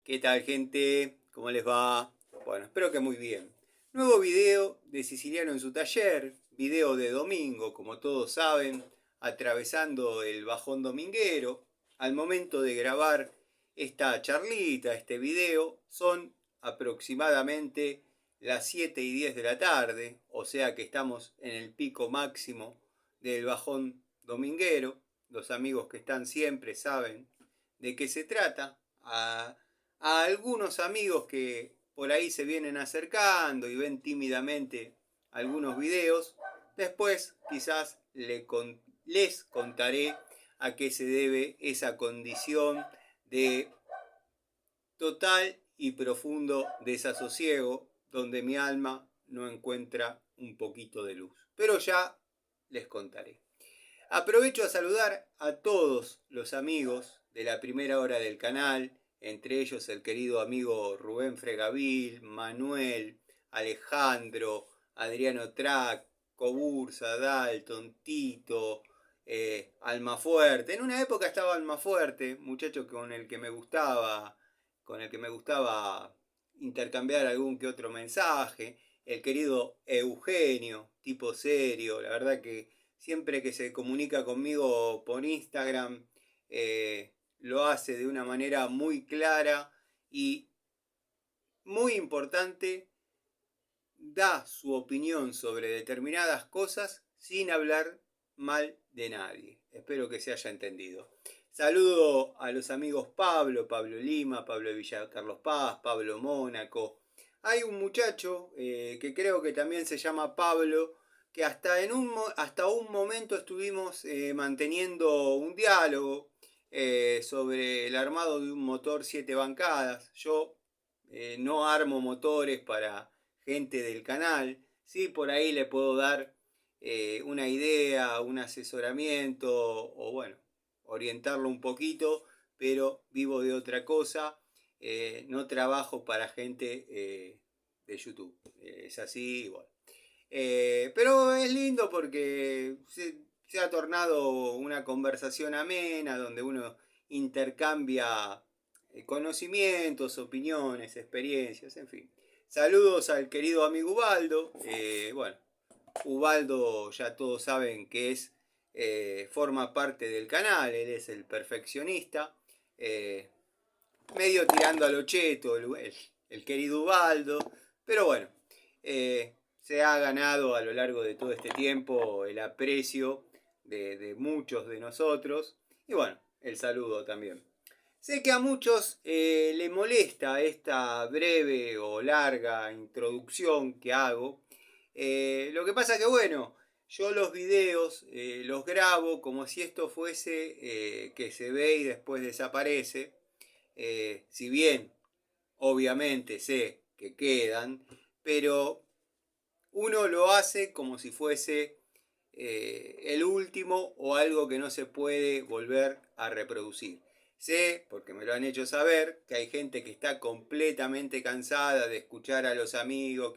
¿Qué tal, gente? ¿Cómo les va? Bueno, espero que muy bien. Nuevo video de Siciliano en su taller, video de domingo, como todos saben, atravesando el bajón dominguero. Al momento de grabar esta charlita, este video, son aproximadamente las 7 y 10 de la tarde, o sea que estamos en el pico máximo del bajón dominguero. Los amigos que están siempre saben de qué se trata. A algunos amigos que por ahí se vienen acercando y ven tímidamente algunos videos, después quizás les contaré a qué se debe esa condición de total y profundo desasosiego donde mi alma no encuentra un poquito de luz. Pero ya les contaré. Aprovecho a saludar a todos los amigos de la primera hora del canal, entre ellos el querido amigo Rubén Fregavil, Manuel, Alejandro, Adriano Trac, Cobursa, Dalton, Tito, Almafuerte. En una época estaba Almafuerte, muchacho con el que me gustaba intercambiar algún que otro mensaje. El querido Eugenio, tipo serio, la verdad que siempre que se comunica conmigo por Instagram, lo hace de una manera muy clara y muy importante, da su opinión sobre determinadas cosas sin hablar mal de nadie. Espero que se haya entendido. Saludo a los amigos Pablo Lima, Pablo de Villa Carlos Paz, Pablo Mónaco. Hay un muchacho que creo que también se llama Pablo, que hasta un momento estuvimos manteniendo un diálogo sobre el armado de un motor 7 bancadas. Yo no armo motores para gente del canal, sí, por ahí le puedo dar una idea, un asesoramiento o bueno, orientarlo un poquito, pero vivo de otra cosa, no trabajo para gente de YouTube, es así, bueno. Pero es lindo porque se ha tornado una conversación amena donde uno intercambia conocimientos, opiniones, experiencias, en fin. Saludos al querido amigo Ubaldo. Bueno, Ubaldo ya todos saben que forma parte del canal, él es el perfeccionista. Medio tirando a lo cheto el querido Ubaldo, pero bueno, se ha ganado a lo largo de todo este tiempo el aprecio de muchos de nosotros y bueno, el saludo también. Sé que a muchos le molesta esta breve o larga introducción que hago. Lo que pasa que bueno, yo los videos los grabo como si esto fuese que se ve y después desaparece. Si bien obviamente sé que quedan, pero uno lo hace como si fuese el último o algo que no se puede volver a reproducir. Sé, porque me lo han hecho saber, que hay gente que está completamente cansada de escuchar a los amigos,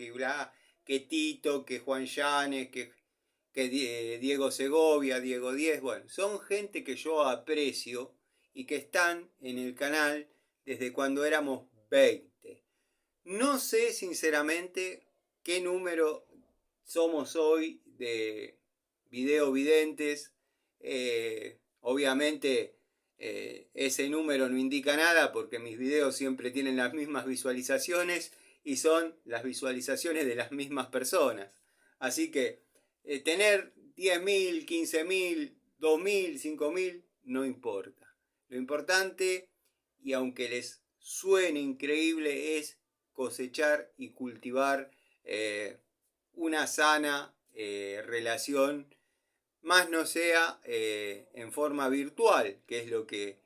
que Tito, que Juan Llanes, que Diego Segovia, Diego Díez, bueno, son gente que yo aprecio y que están en el canal desde cuando éramos 20. No sé sinceramente qué número somos hoy de video videntes. Obviamente ese número no indica nada porque mis videos siempre tienen las mismas visualizaciones y son las visualizaciones de las mismas personas. Así que tener 10.000, 15.000, 2.000, 5.000, no importa. Lo importante, y aunque les suene increíble, es cosechar y cultivar una sana relación, más no sea en forma virtual, que es lo que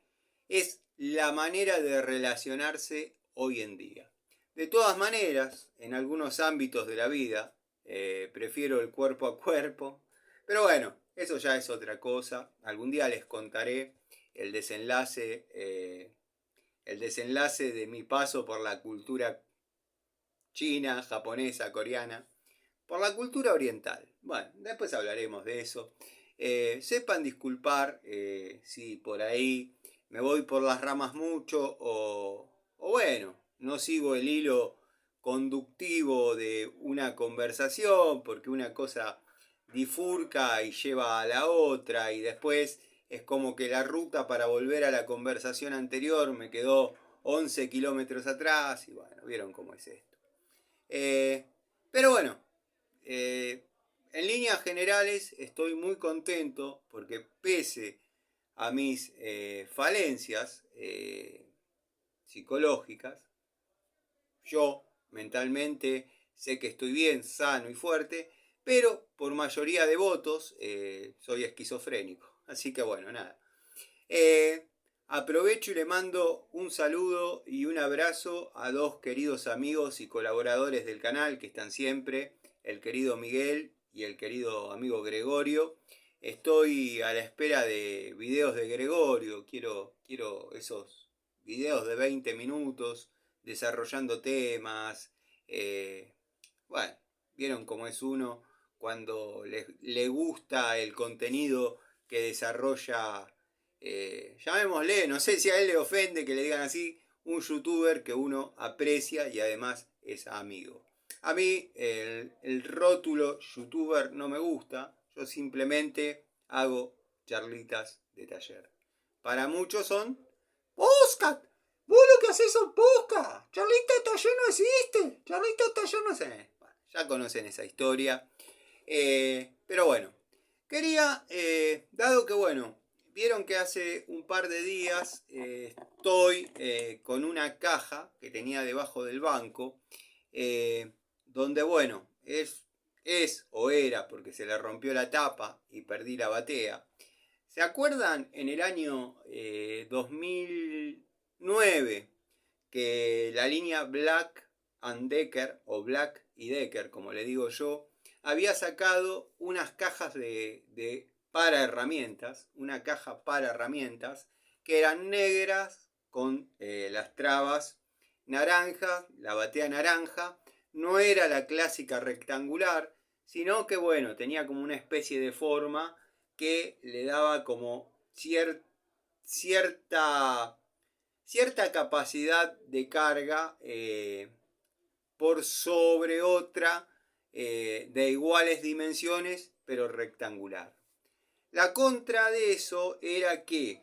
es la manera de relacionarse hoy en día. De todas maneras, en algunos ámbitos de la vida, prefiero el cuerpo a cuerpo, pero bueno, eso ya es otra cosa. Algún día les contaré el desenlace, el desenlace de mi paso por la cultura china, japonesa, coreana, por la cultura oriental. Bueno, después hablaremos de eso. Sepan disculpar si por ahí me voy por las ramas mucho o bueno, no sigo el hilo conductivo de una conversación, porque una cosa bifurca y lleva a la otra, y después es como que la ruta para volver a la conversación anterior me quedó 11 kilómetros atrás, y bueno, vieron cómo es esto. Pero bueno, en líneas generales estoy muy contento porque pese a mis falencias psicológicas, yo mentalmente sé que estoy bien, sano y fuerte, pero por mayoría de votos soy esquizofrénico. Así que bueno, nada. Aprovecho y le mando un saludo y un abrazo a dos queridos amigos y colaboradores del canal que están siempre, el querido Miguel y el querido amigo Gregorio. Estoy a la espera de videos de Gregorio, quiero esos videos de 20 minutos desarrollando temas. Bueno, vieron cómo es uno cuando le gusta el contenido que desarrolla, llamémosle, no sé si a él le ofende que le digan así, un youtuber que uno aprecia y además es amigo. A mí el rótulo youtuber no me gusta, yo simplemente hago charlitas de taller. Para muchos son podcast. Vos lo que haces son podcast. Charlita de taller no existe. Charlita de taller no existe. Bueno, ya conocen esa historia. Pero bueno, quería, dado que bueno, vieron que hace un par de días estoy con una caja que tenía debajo del banco, donde bueno, es o era porque se le rompió la tapa y perdí la batea. ¿Se acuerdan en el año 2009 que la línea Black and Decker, o Black y Decker, como le digo yo, había sacado unas cajas para herramientas, una caja para herramientas, que eran negras con las trabas naranjas, la batea naranja, no era la clásica rectangular, sino que bueno, tenía como una especie de forma que le daba como cierta capacidad de carga por sobre otra de iguales dimensiones, pero rectangular. La contra de eso era que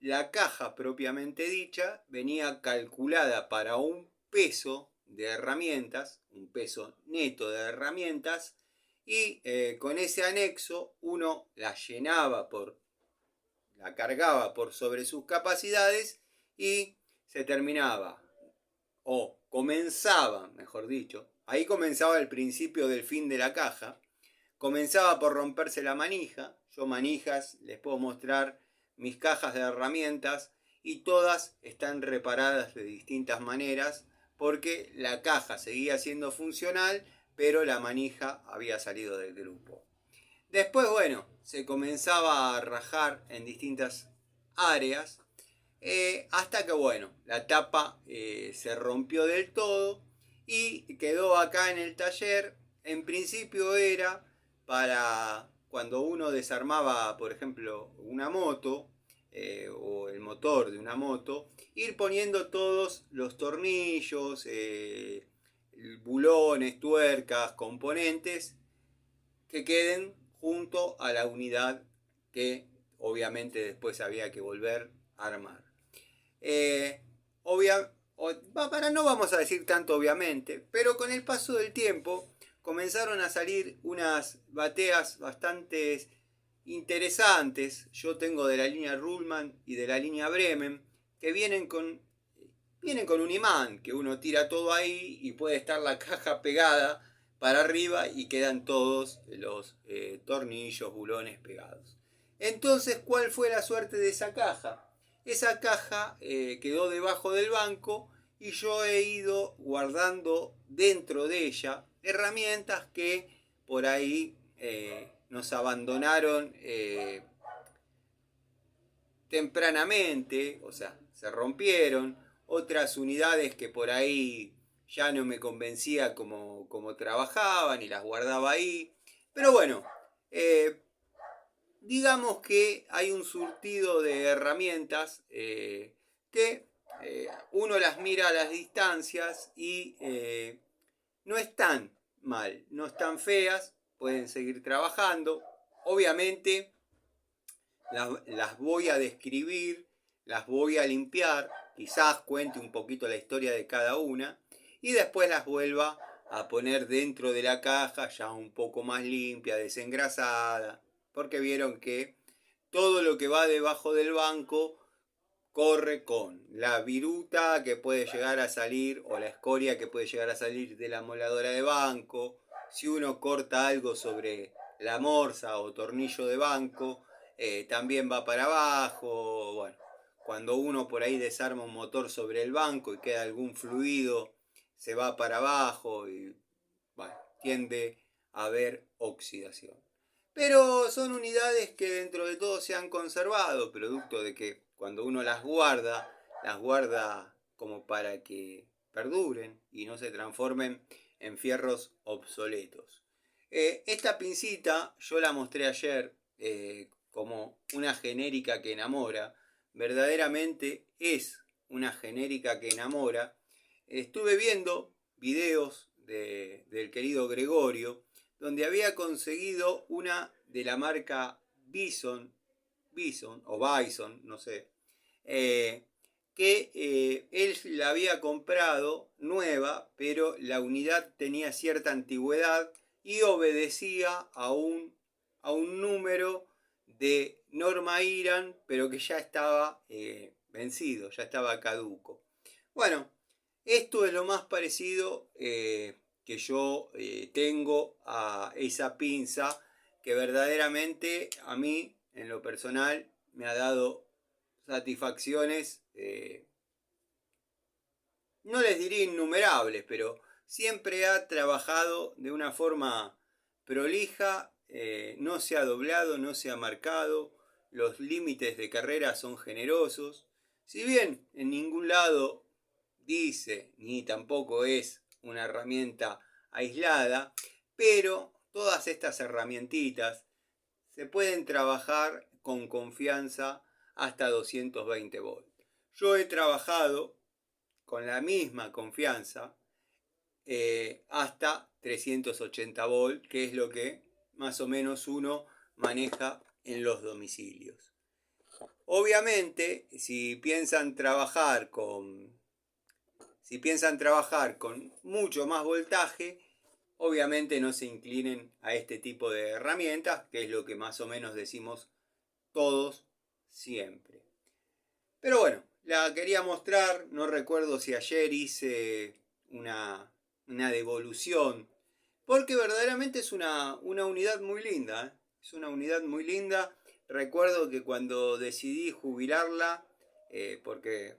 la caja propiamente dicha venía calculada para un peso de herramientas, un peso neto de herramientas, y con ese anexo uno la cargaba por sobre sus capacidades y se terminaba, o comenzaba, mejor dicho, ahí comenzaba el principio del fin de la caja, comenzaba por romperse la manija. Yo manijas les puedo mostrar mis cajas de herramientas y todas están reparadas de distintas maneras porque la caja seguía siendo funcional, pero la manija había salido del grupo. Después, bueno, se comenzaba a rajar en distintas áreas, hasta que, bueno, la tapa se rompió del todo y quedó acá en el taller. En principio era para cuando uno desarmaba, por ejemplo, una moto o el motor de una moto, ir poniendo todos los tornillos, bulones, tuercas, componentes que queden junto a la unidad que obviamente después había que volver a armar. No vamos a decir tanto obviamente, pero con el paso del tiempo comenzaron a salir unas bateas bastante interesantes. Yo tengo de la línea Ruhlmann y de la línea Bremen, que vienen con un imán, que uno tira todo ahí y puede estar la caja pegada para arriba y quedan todos los tornillos, bulones pegados. Entonces, ¿cuál fue la suerte de esa caja? Esa caja quedó debajo del banco y yo he ido guardando dentro de ella herramientas que por ahí nos abandonaron tempranamente, o sea, se rompieron. Otras unidades que por ahí ya no me convencía como trabajaban y las guardaba ahí. Pero bueno, digamos que hay un surtido de herramientas que uno uno las mira a las distancias y no están mal, no están feas, pueden seguir trabajando. Obviamente las voy a describir, las voy a limpiar, quizás cuente un poquito la historia de cada una y después las vuelva a poner dentro de la caja ya un poco más limpia, desengrasada, porque vieron que todo lo que va debajo del banco corre con la viruta que puede llegar a salir o la escoria que puede llegar a salir de la moladora de banco. Si uno corta algo sobre la morsa o tornillo de banco, también va para abajo. Bueno, cuando uno por ahí desarma un motor sobre el banco y queda algún fluido, se va para abajo y bueno, tiende a haber oxidación. Pero son unidades que dentro de todo se han conservado, producto de que cuando uno las guarda como para que perduren y no se transformen en fierros obsoletos. Esta pincita yo la mostré ayer como una genérica que enamora. Verdaderamente es una genérica que enamora. Estuve viendo videos del querido Gregorio, donde había conseguido una de la marca Bison o Bison, no sé, que él la había comprado nueva, pero la unidad tenía cierta antigüedad y obedecía a un número de norma IRAN, pero que ya estaba vencido, ya estaba caduco. Bueno, esto es lo más parecido que yo tengo a esa pinza que verdaderamente a mí, en lo personal, me ha dado satisfacciones, no les diría innumerables, pero siempre ha trabajado de una forma prolija, no se ha doblado, no se ha marcado, los límites de carrera son generosos. Si bien en ningún lado dice, ni tampoco es una herramienta aislada, pero todas estas herramientitas se pueden trabajar con confianza hasta 220 volts. Yo he trabajado con la misma confianza hasta 380 volts, que es lo que más o menos uno maneja en los domicilios. Obviamente, si piensan trabajar con mucho más voltaje, obviamente no se inclinen a este tipo de herramientas, que es lo que más o menos decimos todos siempre. Pero bueno, la quería mostrar, no recuerdo si ayer hice una devolución, porque verdaderamente es una unidad muy linda, ¿eh? Es una unidad muy linda. Recuerdo que cuando decidí jubilarla, porque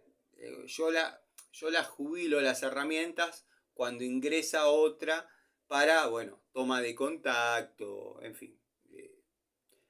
yo la jubilo las herramientas cuando ingresa otra para, bueno, toma de contacto, en fin.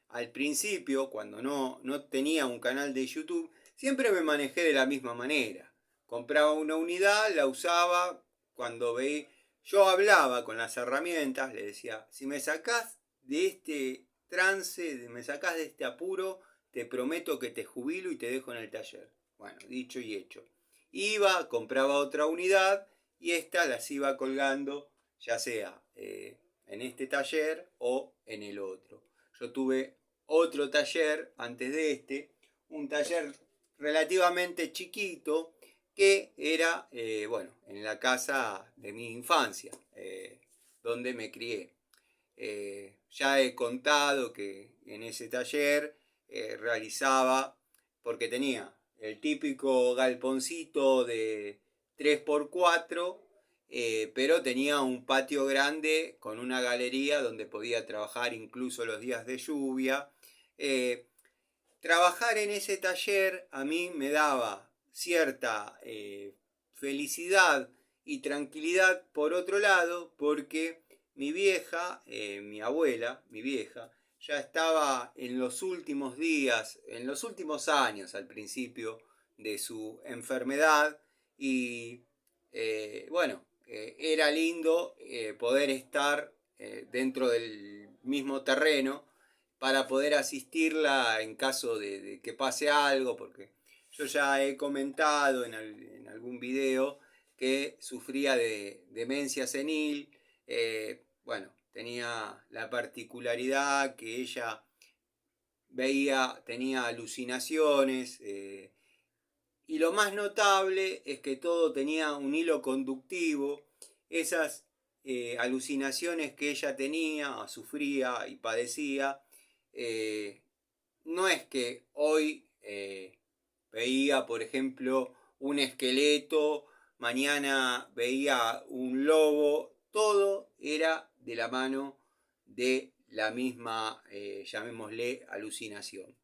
Al principio, cuando no tenía un canal de YouTube, siempre me manejé de la misma manera. Compraba una unidad, la usaba, cuando veía, yo hablaba con las herramientas, le decía, si me sacás de este trance, me sacás de este apuro, te prometo que te jubilo y te dejo en el taller. Bueno, dicho y hecho. Iba, compraba otra unidad y estas las iba colgando, ya sea en este taller o en el otro. Yo tuve otro taller antes de este, un taller relativamente chiquito que era, bueno, en la casa de mi infancia, donde me crié. Ya he contado que en ese taller realizaba, porque tenía el típico galponcito de 3x4, pero tenía un patio grande con una galería donde podía trabajar incluso los días de lluvia. Trabajar en ese taller a mí me daba cierta felicidad y tranquilidad por otro lado, porque mi vieja, mi abuela, mi vieja, ya estaba en los últimos días, en los últimos años al principio de su enfermedad y bueno, era lindo poder estar dentro del mismo terreno para poder asistirla en caso de que pase algo, porque Yo ya he comentado en algún video que sufría de demencia senil. Bueno, tenía la particularidad que ella tenía alucinaciones, y lo más notable es que todo tenía un hilo conductivo. Esas alucinaciones que ella tenía, sufría y padecía, no es que hoy veía, por ejemplo, un esqueleto, mañana veía un lobo, todo era de la mano de la misma, llamémosle, alucinación.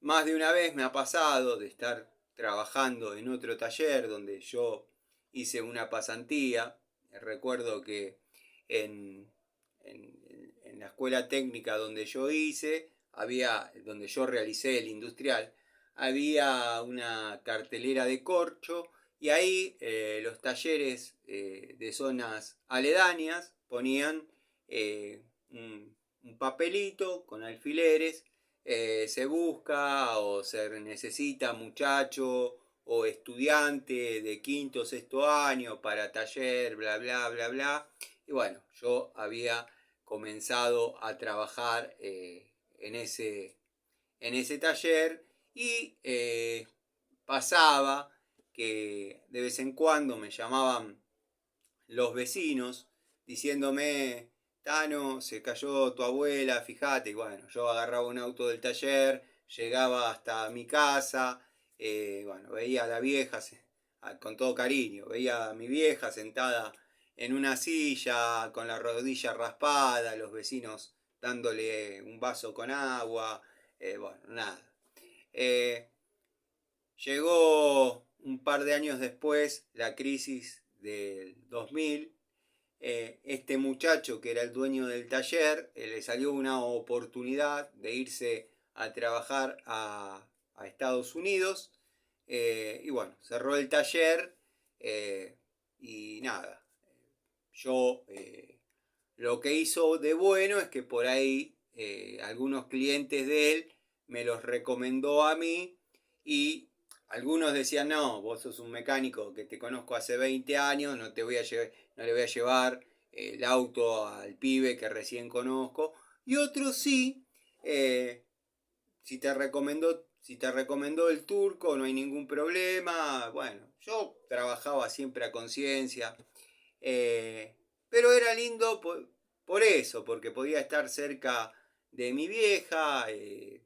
Más de una vez me ha pasado de estar trabajando en otro taller donde yo hice una pasantía. Recuerdo que en, en la escuela técnica donde yo donde yo realicé el industrial, había una cartelera de corcho y ahí los talleres de zonas aledañas ponían un papelito con alfileres. Se busca o se necesita muchacho o estudiante de quinto o sexto año para taller, bla, bla, bla, bla. Y bueno, yo había comenzado a trabajar en ese taller y pasaba que de vez en cuando me llamaban los vecinos diciéndome: Tano, se cayó tu abuela, fíjate. Y bueno, yo agarraba un auto del taller, llegaba hasta mi casa, bueno, veía a la vieja, con todo cariño, veía a mi vieja sentada en una silla, con la rodilla raspada, los vecinos dándole un vaso con agua, bueno, nada. Eh, Llegó un par de años después la crisis del 2000. Este muchacho que era el dueño del taller, le salió una oportunidad de irse a trabajar a Estados Unidos, y bueno, cerró el taller, y nada, yo lo que hizo de bueno es que por ahí algunos clientes de él me los recomendó a mí, y algunos decían: no, vos sos un mecánico que te conozco hace 20 años, no le voy a llevar el auto al pibe que recién conozco. Y otros sí, si te recomendó el turco, no hay ningún problema. Bueno, yo trabajaba siempre a conciencia, eh, pero era lindo por eso, porque podía estar cerca de mi vieja.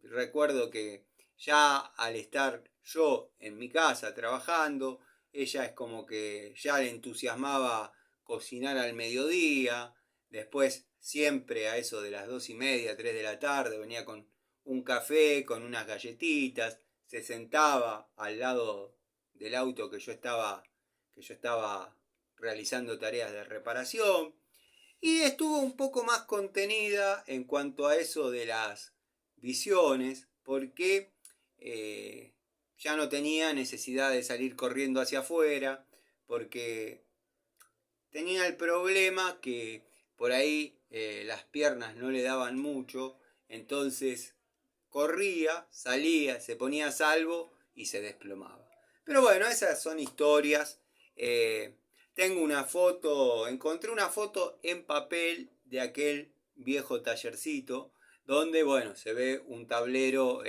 Recuerdo que ya al estar yo en mi casa trabajando, ella es como que ya le entusiasmaba cocinar al mediodía. Después, siempre a eso de las 2:30, 3 de la tarde, venía con un café, con unas galletitas, se sentaba al lado del auto que yo estaba realizando tareas de reparación, y estuvo un poco más contenida en cuanto a eso de las visiones, porque ya no tenía necesidad de salir corriendo hacia afuera, porque tenía el problema que por ahí las piernas no le daban mucho, entonces corría, salía, se ponía a salvo y se desplomaba. Pero bueno, esas son historias. Eh, Tengo una foto, encontré una foto en papel de aquel viejo tallercito, donde, bueno, se ve un tablero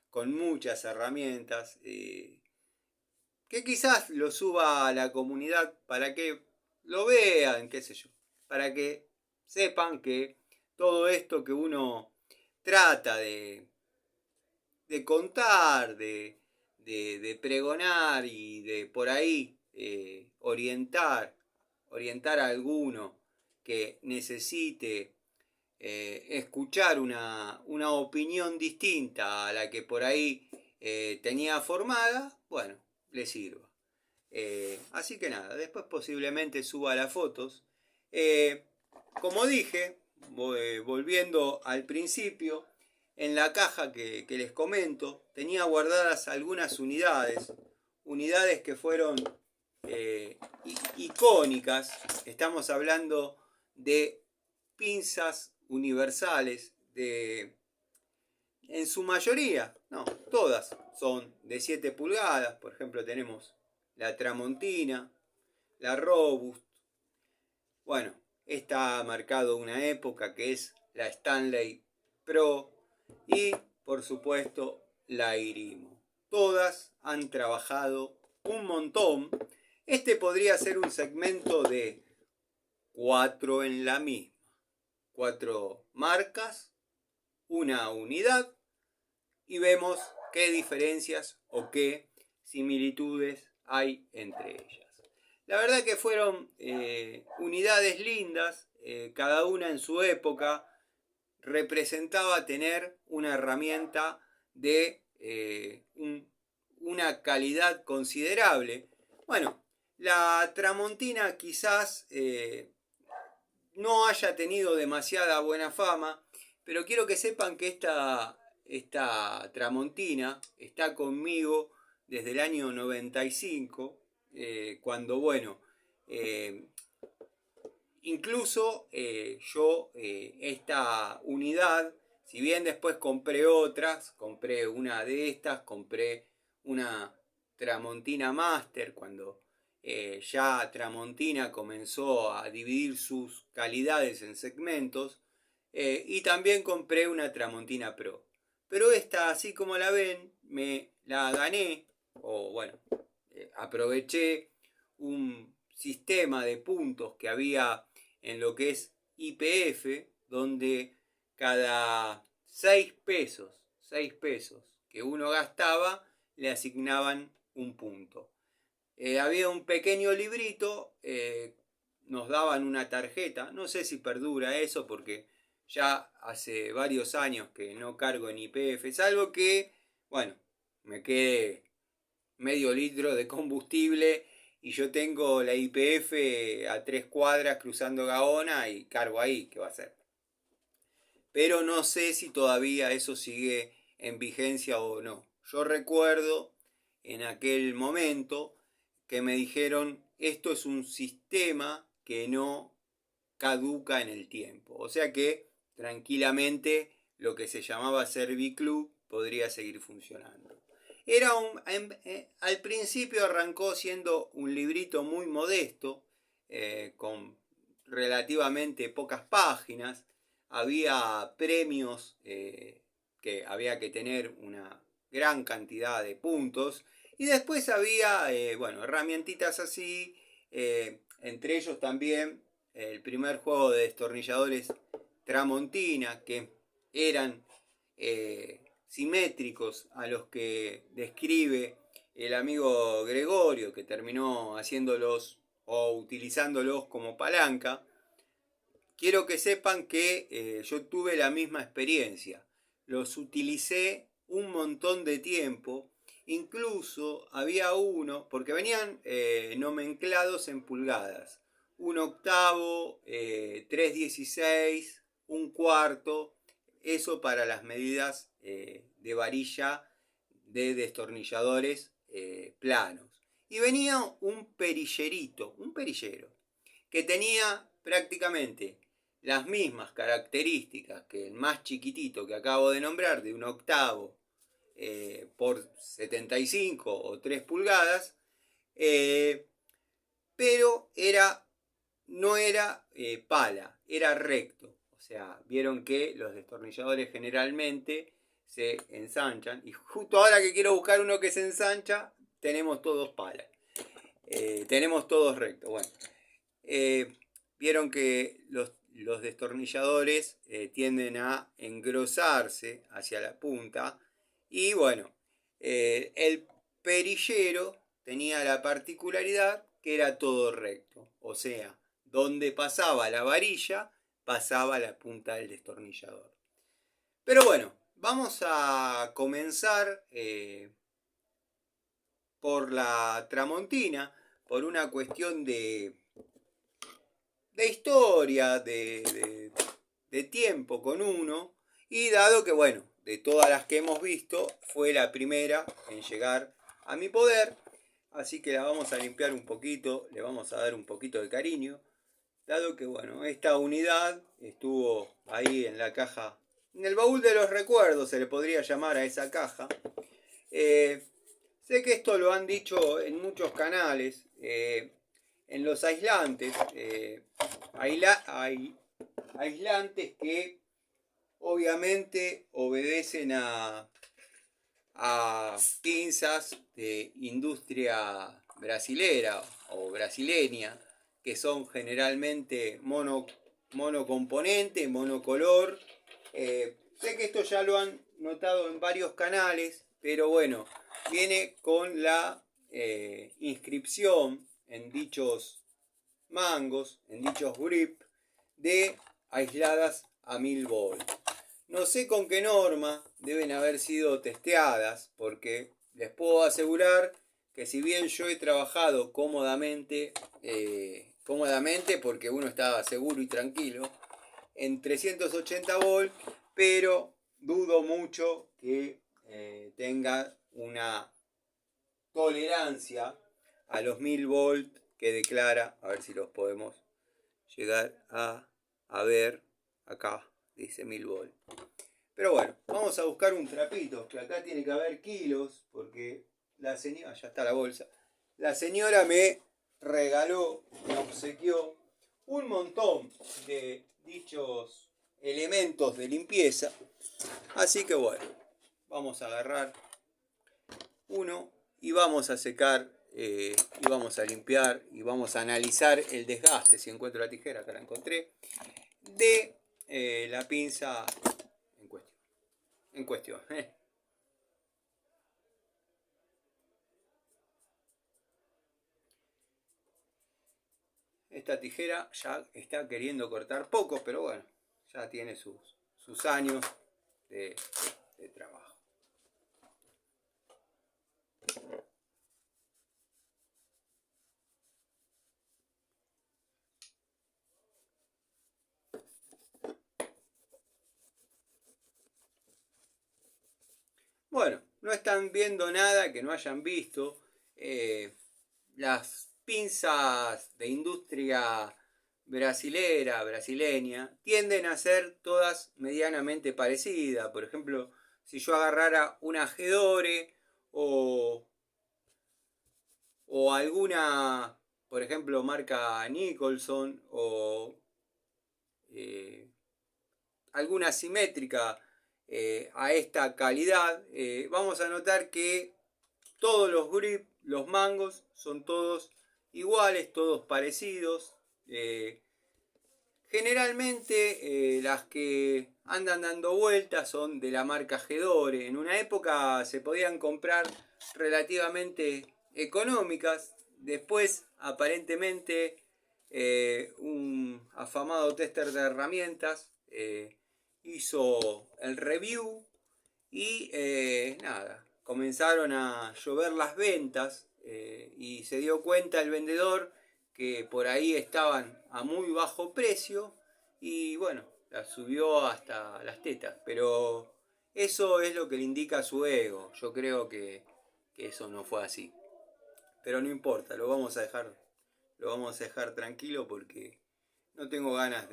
con muchas herramientas, que quizás lo suba a la comunidad para que lo vean, qué sé yo, para que sepan que todo esto que uno trata de contar, de pregonar y de por ahí orientar a alguno que necesite escuchar una opinión distinta a la que por ahí tenía formada, bueno, le sirva. Así que nada, después posiblemente suba las fotos. Eh, Como dije, volviendo al principio, en la caja que les comento, tenía guardadas algunas unidades que fueron icónicas. Estamos hablando de pinzas universales, en su mayoría, no, todas son de 7 pulgadas. Por ejemplo, tenemos la Tramontina, la Robust. Bueno, esta ha marcado una época, que es la Stanley Pro y, por supuesto, la Irimo. Todas han trabajado un montón. Este podría ser un segmento de 4 en la misma. 4 marcas, una unidad, y vemos qué diferencias o qué similitudes hay entre ellas. La verdad que fueron unidades lindas, cada una en su época representaba tener una herramienta de una calidad considerable. Bueno, la Tramontina quizás no haya tenido demasiada buena fama, pero quiero que sepan que esta Tramontina está conmigo desde el año 95, cuando, bueno, incluso yo esta unidad, si bien después compré otras, compré una de estas, compré una Tramontina Master, cuando ya Tramontina comenzó a dividir sus calidades en segmentos, y también compré una Tramontina Pro. Pero esta, así como la ven, me la gané, o bueno, aproveché un sistema de puntos que había en lo que es YPF, donde cada 6 pesos que uno gastaba, le asignaban un punto. Había un pequeño librito, nos daban una tarjeta, no sé si perdura eso porque ya hace varios años que no cargo en YPF, salvo que, bueno, me quede medio litro de combustible y yo tengo la YPF a 3 cuadras cruzando Gaona y cargo ahí, ¿qué va a ser? Pero no sé si todavía eso sigue en vigencia o no. Yo recuerdo en aquel momento que me dijeron, esto es un sistema que no caduca en el tiempo. O sea que tranquilamente lo que se llamaba Serviclub podría seguir funcionando. Al principio arrancó siendo un librito muy modesto, con relativamente pocas páginas. Había premios, que había que tener una gran cantidad de puntos. Y después había, bueno, herramientitas así, entre ellos también el primer juego de destornilladores Tramontina, que eran simétricos a los que describe el amigo Gregorio, que terminó haciéndolos o utilizándolos como palanca. Quiero que sepan que yo tuve la misma experiencia. Los utilicé un montón de tiempo. Incluso había uno, porque venían nomenclados en pulgadas. 1/8, 3/16, 1/4. Eso para las medidas de varilla de destornilladores planos. Y venía un perillero, que tenía prácticamente las mismas características que el más chiquitito que acabo de nombrar, de 1/8 por 75 o 3 pulgadas, pero no era pala, era recto. O sea, vieron que los destornilladores generalmente se ensanchan, y justo ahora que quiero buscar uno que se ensancha, tenemos todos pala. Tenemos todos rectos. Bueno, vieron que los destornilladores tienden a engrosarse hacia la punta, y bueno, el perillero tenía la particularidad que era todo recto, o sea, donde pasaba la varilla, pasaba la punta del destornillador. Pero bueno, vamos a comenzar por la Tramontina, por una cuestión de historia, de tiempo con uno, y dado que, bueno, de todas las que hemos visto, fue la primera en llegar a mi poder, así que la vamos a limpiar un poquito, le vamos a dar un poquito de cariño, dado que, bueno, esta unidad estuvo ahí en la caja, en el baúl de los recuerdos se le podría llamar a esa caja, Sé que esto lo han dicho en muchos canales, en los aislantes, aislantes que obviamente obedecen a pinzas de industria brasilera o brasileña, que son generalmente monocomponente, monocolor. Sé que esto ya lo han notado en varios canales, pero bueno, viene con la inscripción en dichos mangos, en dichos grip, de aisladas a 1000 volts. No sé con qué norma deben haber sido testeadas, porque les puedo asegurar que si bien yo he trabajado cómodamente, porque uno estaba seguro y tranquilo, en 380 volts, pero dudo mucho que tenga una tolerancia a los 1000 volts que declara. A ver si los podemos llegar a ver acá, dice 1000 volts. Pero bueno, vamos a buscar un trapito, que acá tiene que haber kilos, porque la señora, ya está la bolsa, la señora me regaló, me obsequió un montón de dichos elementos de limpieza. Así que bueno, vamos a agarrar uno y vamos a secar y vamos a limpiar y vamos a analizar el desgaste, si encuentro la tijera, que la encontré, de la pinza en cuestión. Esta tijera ya está queriendo cortar poco, pero bueno, ya tiene sus años de trabajo. Bueno, no están viendo nada que no hayan visto. Las pinzas de industria brasileña, tienden a ser todas medianamente parecidas. Por ejemplo, si yo agarrara una Gedore o alguna, por ejemplo, marca Nicholson o alguna simétrica a esta calidad, vamos a notar que todos los grips, los mangos, son todos iguales, todos parecidos. Generalmente las que andan dando vueltas son de la marca Gedore. En una época se podían comprar relativamente económicas. Después, aparentemente, un afamado tester de herramientas hizo el review y nada, comenzaron a llover las ventas y se dio cuenta el vendedor que por ahí estaban a muy bajo precio y bueno, las subió hasta las tetas. Pero eso es lo que le indica su ego. Yo creo que eso no fue así. Pero no importa, lo vamos a dejar tranquilo porque no tengo ganas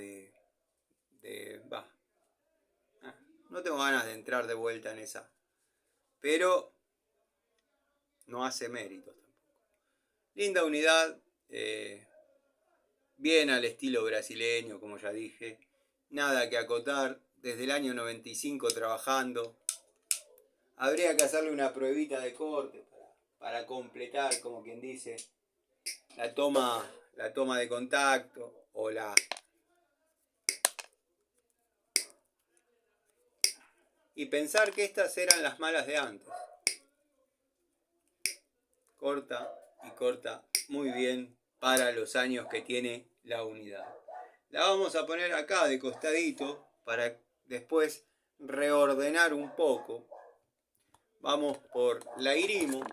no tengo ganas de entrar de vuelta en esa. Pero no hace méritos tampoco. Linda unidad, bien al estilo brasileño, como ya dije. Nada que acotar, desde el año 95 trabajando. Habría que hacerle una pruebita de corte para completar, como quien dice, la toma de contacto o la... Y pensar que estas eran las malas de antes. Corta y corta muy bien para los años que tiene la unidad. La vamos a poner acá de costadito para después reordenar un poco. Vamos por la Irimo.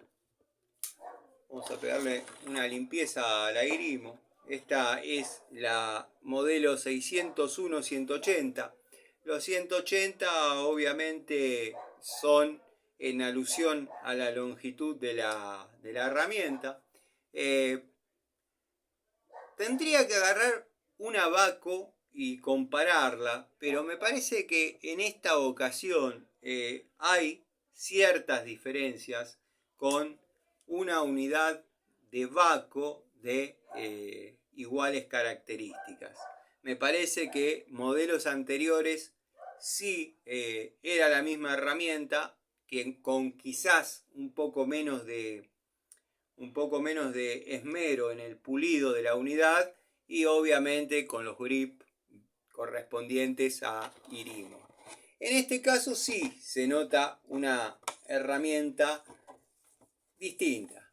Vamos a pegarle una limpieza a la Irimo. Esta es la modelo 601-180. Los 180 obviamente son en alusión a la longitud de la herramienta. Tendría que agarrar una Baco y compararla, pero me parece que en esta ocasión hay ciertas diferencias con una unidad de Vaco de iguales características. Me parece que modelos anteriores sí era la misma herramienta, que con quizás un poco menos de esmero en el pulido de la unidad y obviamente con los grips correspondientes a Irimo. En este caso sí se nota una herramienta distinta,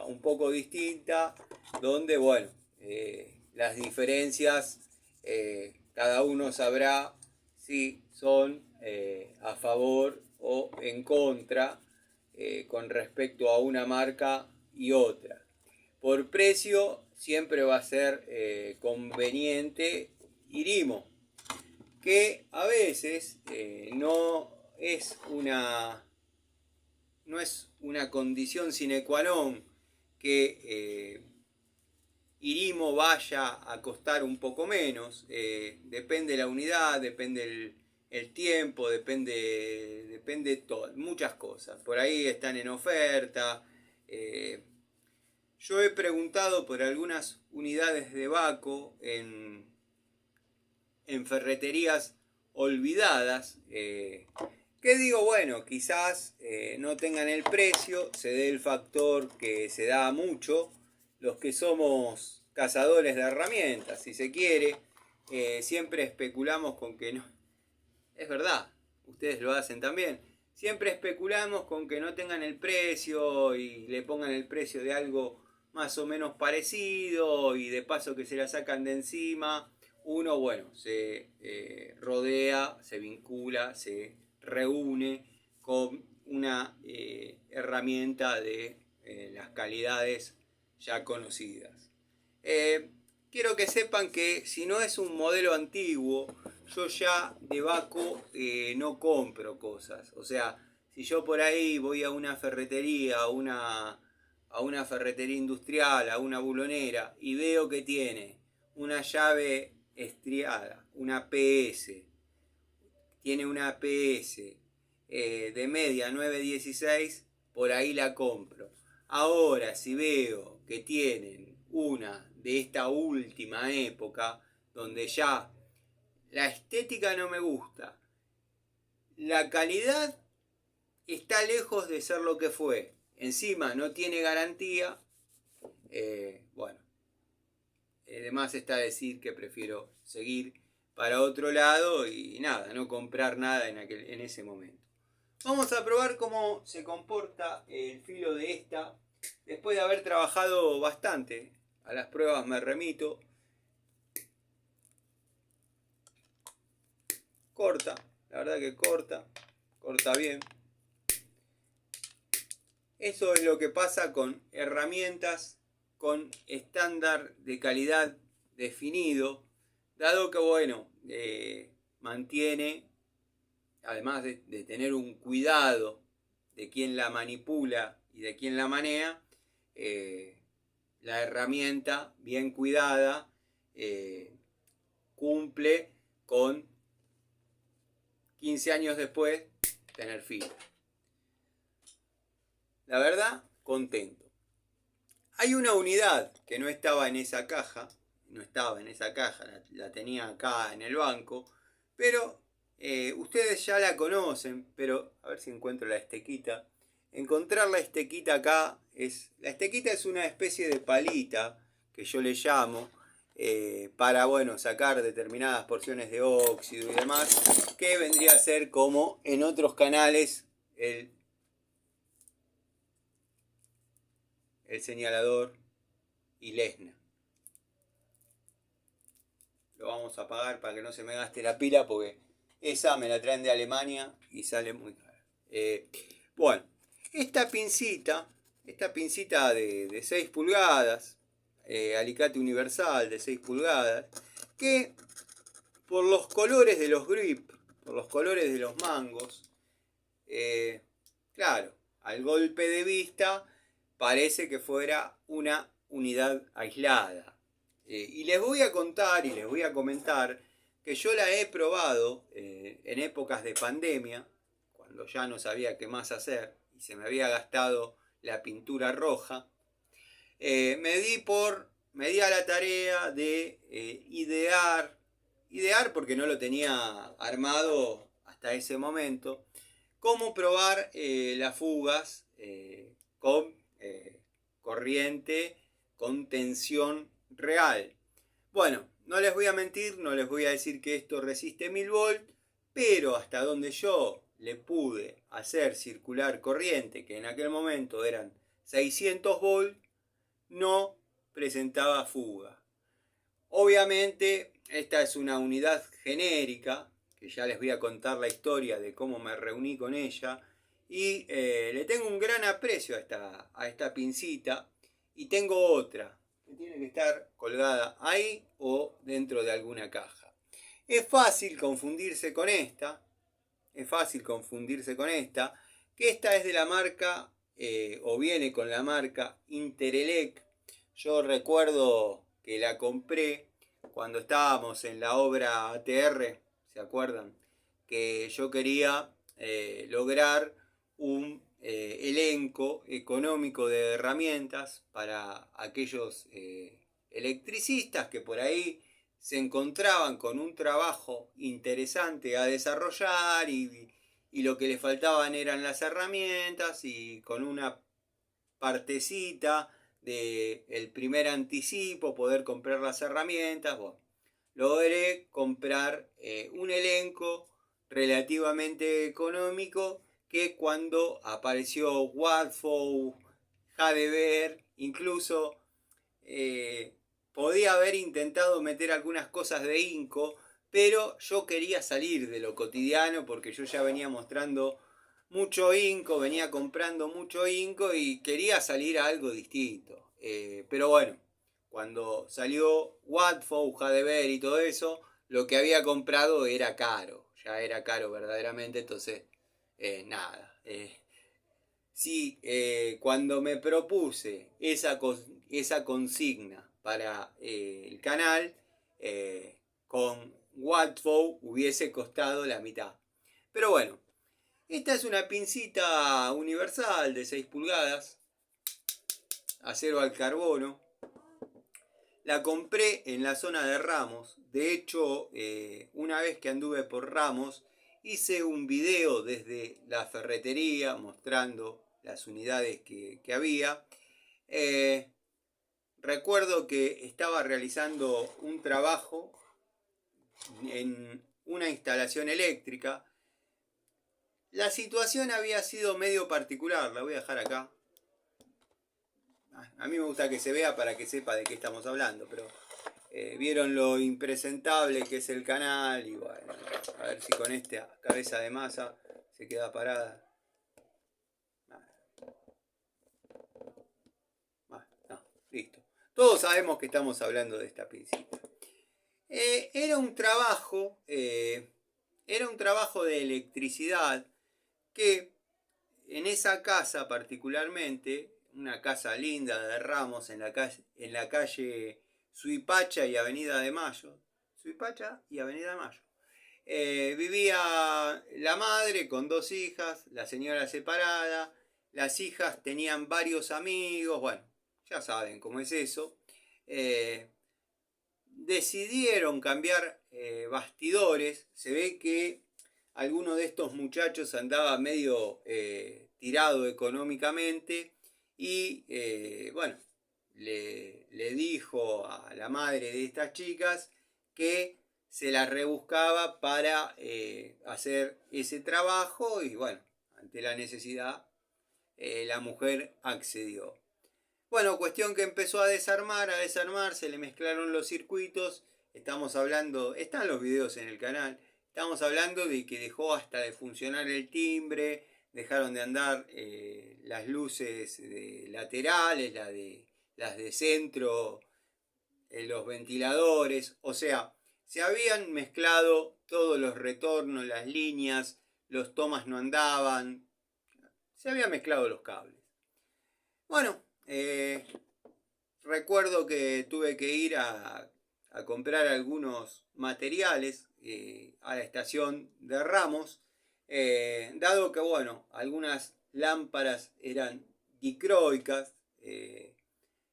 un poco distinta, donde bueno, las diferencias cada uno sabrá si son a favor o en contra con respecto a una marca y otra. Por precio siempre va a ser conveniente Irimo, que a veces no es una condición sine qua non que Irimo vaya a costar un poco menos. Depende la unidad, depende el tiempo, depende todo, muchas cosas. Por ahí están en oferta. Yo he preguntado por algunas unidades de Vaco en ferreterías olvidadas. Que digo, bueno, quizás no tengan el precio, se dé el factor que se da mucho. Los que somos cazadores de herramientas, si se quiere, siempre especulamos con que no. Es verdad, ustedes lo hacen también. Siempre especulamos con que no tengan el precio y le pongan el precio de algo más o menos parecido y de paso que se la sacan de encima. Uno, bueno, se rodea, se vincula, se reúne con una herramienta de las calidades ya conocidas. Quiero que sepan que si no es un modelo antiguo, yo ya de Vaco no compro cosas. O sea, si yo por ahí voy a una ferretería, a una ferretería industrial, a una bulonera, y veo que tiene una llave estriada, una PS, tiene una PS de media 916, por ahí la compro. Ahora, si veo que tienen una de esta última época, donde ya la estética no me gusta, la calidad está lejos de ser lo que fue, encima no tiene garantía, bueno, además está decir que prefiero seguir para otro lado y nada, no comprar nada en ese momento. Vamos a probar cómo se comporta el filo de esta. Después de haber trabajado bastante, a las pruebas me remito. Corta, la verdad que corta bien. Eso es lo que pasa con herramientas con estándar de calidad definido, dado que bueno, mantiene, además de tener un cuidado de quien la manipula y de quien la maneja, la herramienta bien cuidada cumple con 15 años después tener filo. La verdad, contento. Hay una unidad que no estaba en esa caja, la tenía acá en el banco, pero ustedes ya la conocen, pero a ver si encuentro la estequita. Encontrar la estequita acá la estequita es una especie de palita que yo le llamo para, bueno, sacar determinadas porciones de óxido y demás, que vendría a ser como en otros canales el señalador y lesna. Lo vamos a apagar para que no se me gaste la pila, porque esa me la traen de Alemania y sale muy cara. Bueno, esta pincita de 6 pulgadas, alicate universal de 6 pulgadas, que por los colores de los grips, por los colores de los mangos, claro, al golpe de vista parece que fuera una unidad aislada. Y les voy a contar y les voy a comentar que yo la he probado en épocas de pandemia, cuando ya no sabía qué más hacer y se me había gastado la pintura roja, me di a la tarea de idear porque no lo tenía armado hasta ese momento, cómo probar las fugas con corriente, con tensión real. Bueno, no les voy a mentir, no les voy a decir que esto resiste 1000 volts, pero hasta donde yo le pude hacer circular corriente, que en aquel momento eran 600 volts, no presentaba fuga. Obviamente, esta es una unidad genérica, que ya les voy a contar la historia de cómo me reuní con ella, y le tengo un gran aprecio a esta pincita, y tengo otra, que tiene que estar colgada ahí o dentro de alguna caja. Es fácil confundirse con esta, que esta es de la marca, o viene con la marca Interelec. Yo recuerdo que la compré cuando estábamos en la obra ATR, ¿se acuerdan? Que yo quería lograr un elenco económico de herramientas para aquellos electricistas que por ahí se encontraban con un trabajo interesante a desarrollar y lo que le faltaban eran las herramientas, y con una partecita del primer anticipo poder comprar las herramientas. Bueno, logré comprar un elenco relativamente económico, que cuando apareció Wadfo, Hadever, incluso podía haber intentado meter algunas cosas de Inco, pero yo quería salir de lo cotidiano porque yo ya venía mostrando mucho Inco, venía comprando mucho Inco y quería salir a algo distinto. Pero bueno, cuando salió Wadfo, Hadever y todo eso, lo que había comprado era caro, ya era caro verdaderamente, entonces nada. Sí, cuando me propuse esa consigna para el canal, con Wadfo hubiese costado la mitad. Pero bueno, esta es una pincita universal de 6 pulgadas, acero al carbono. La compré en la zona de Ramos. De hecho, una vez que anduve por Ramos, hice un video desde la ferretería mostrando las unidades que había. Recuerdo que estaba realizando un trabajo en una instalación eléctrica. La situación había sido medio particular, la voy a dejar acá. A mí me gusta que se vea para que sepa de qué estamos hablando, pero vieron lo impresentable que es el canal, y bueno, a ver si con esta cabeza de masa se queda parada. No, listo. Todos sabemos que estamos hablando de esta pincita. Era un trabajo de electricidad que en esa casa particularmente, una casa linda de Ramos en la calle Suipacha y Avenida de Mayo, vivía la madre con 2 hijas, la señora separada, las hijas tenían varios amigos, bueno, ya saben cómo es eso. Decidieron cambiar bastidores. Se ve que alguno de estos muchachos andaba medio tirado económicamente y bueno, le dijo a la madre de estas chicas que se las rebuscaba para hacer ese trabajo, y bueno, ante la necesidad la mujer accedió. Bueno, cuestión que empezó a desarmar, se le mezclaron los circuitos. Estamos hablando, están los videos en el canal, estamos hablando de que dejó hasta de funcionar el timbre, dejaron de andar las luces laterales, las de centro, los ventiladores, o sea, se habían mezclado todos los retornos, las líneas, los tomas no andaban, se habían mezclado los cables. Bueno, recuerdo que tuve que ir a comprar algunos materiales a la estación de Ramos. Dado que, bueno, algunas lámparas eran dicroicas,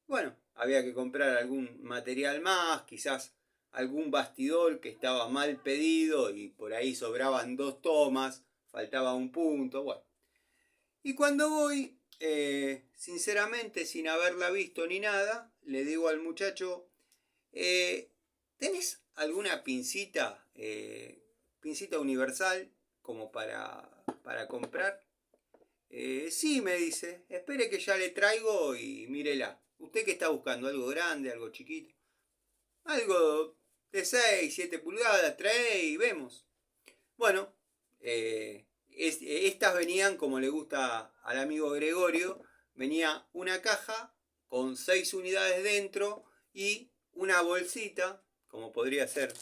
bueno, había que comprar algún material más, quizás algún bastidor que estaba mal pedido y por ahí sobraban 2 tomas, faltaba un punto, bueno. Y cuando voy, sinceramente, sin haberla visto ni nada, le digo al muchacho, ¿tenés alguna pincita universal como para comprar? Sí, me dice, espere que ya le traigo y mírela. ¿Usted qué está buscando? ¿Algo grande, algo chiquito? Algo de 6, 7 pulgadas, trae y vemos. Bueno, estas venían, como le gusta al amigo Gregorio, venía una caja con 6 unidades dentro y una bolsita, como podría ser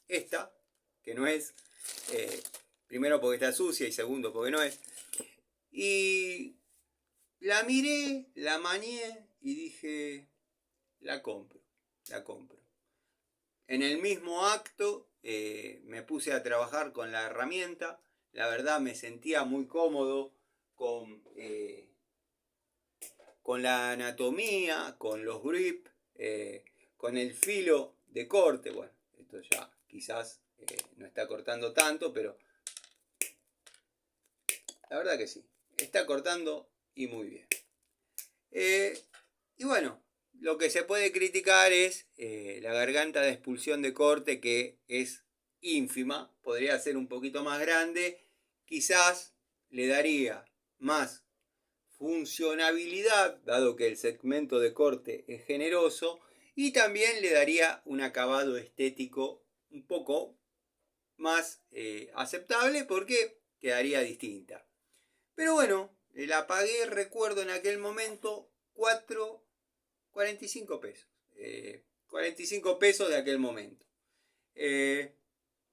esta, que no es, eh, primero porque está sucia y segundo porque no es. Y la miré, la manié y dije, la compro, la compro. En el mismo acto me puse a trabajar con la herramienta. La verdad me sentía muy cómodo con la anatomía, con los grips, con el filo de corte. Bueno, esto ya quizás no está cortando tanto, pero la verdad que sí. Está cortando y muy bien. Y bueno, lo que se puede criticar es la garganta de expulsión de corte, que es ínfima, podría ser un poquito más grande, quizás le daría más funcionabilidad, dado que el segmento de corte es generoso, y también le daría un acabado estético un poco más aceptable porque quedaría distinta. Pero bueno, la pagué, recuerdo en aquel momento, 45 pesos. 45 pesos de aquel momento.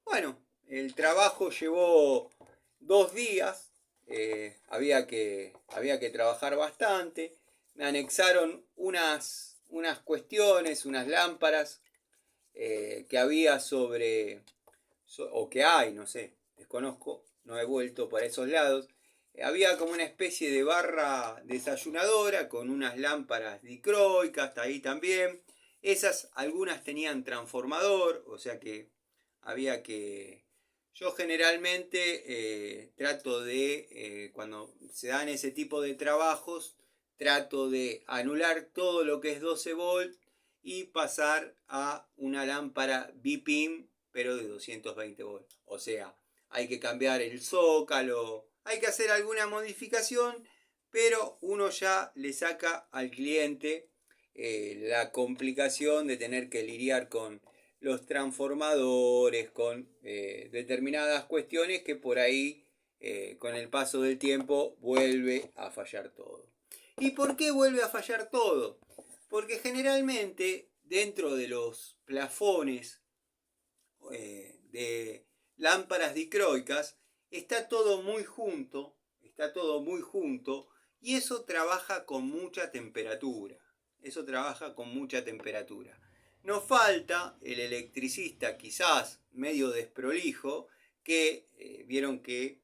Bueno, el trabajo llevó 2 días. Había que trabajar bastante. Me anexaron unas cuestiones, unas lámparas que había o que hay, no sé, desconozco, no he vuelto para esos lados. Había como una especie de barra desayunadora con unas lámparas dicroicas ahí también. Esas algunas tenían transformador, o sea que había que... Yo generalmente trato de, cuando se dan ese tipo de trabajos, trato de anular todo lo que es 12 volt y pasar a una lámpara BIPIM, pero de 220 volts. O sea, hay que cambiar el zócalo, hay que hacer alguna modificación, pero uno ya le saca al cliente la complicación de tener que lidiar con los transformadores, con determinadas cuestiones que por ahí con el paso del tiempo vuelve a fallar todo. ¿Y por qué vuelve a fallar todo? Porque generalmente dentro de los plafones de lámparas dicroicas está todo muy junto y eso trabaja con mucha temperatura. Eso trabaja con mucha temperatura. Nos falta el electricista, quizás medio desprolijo, que vieron que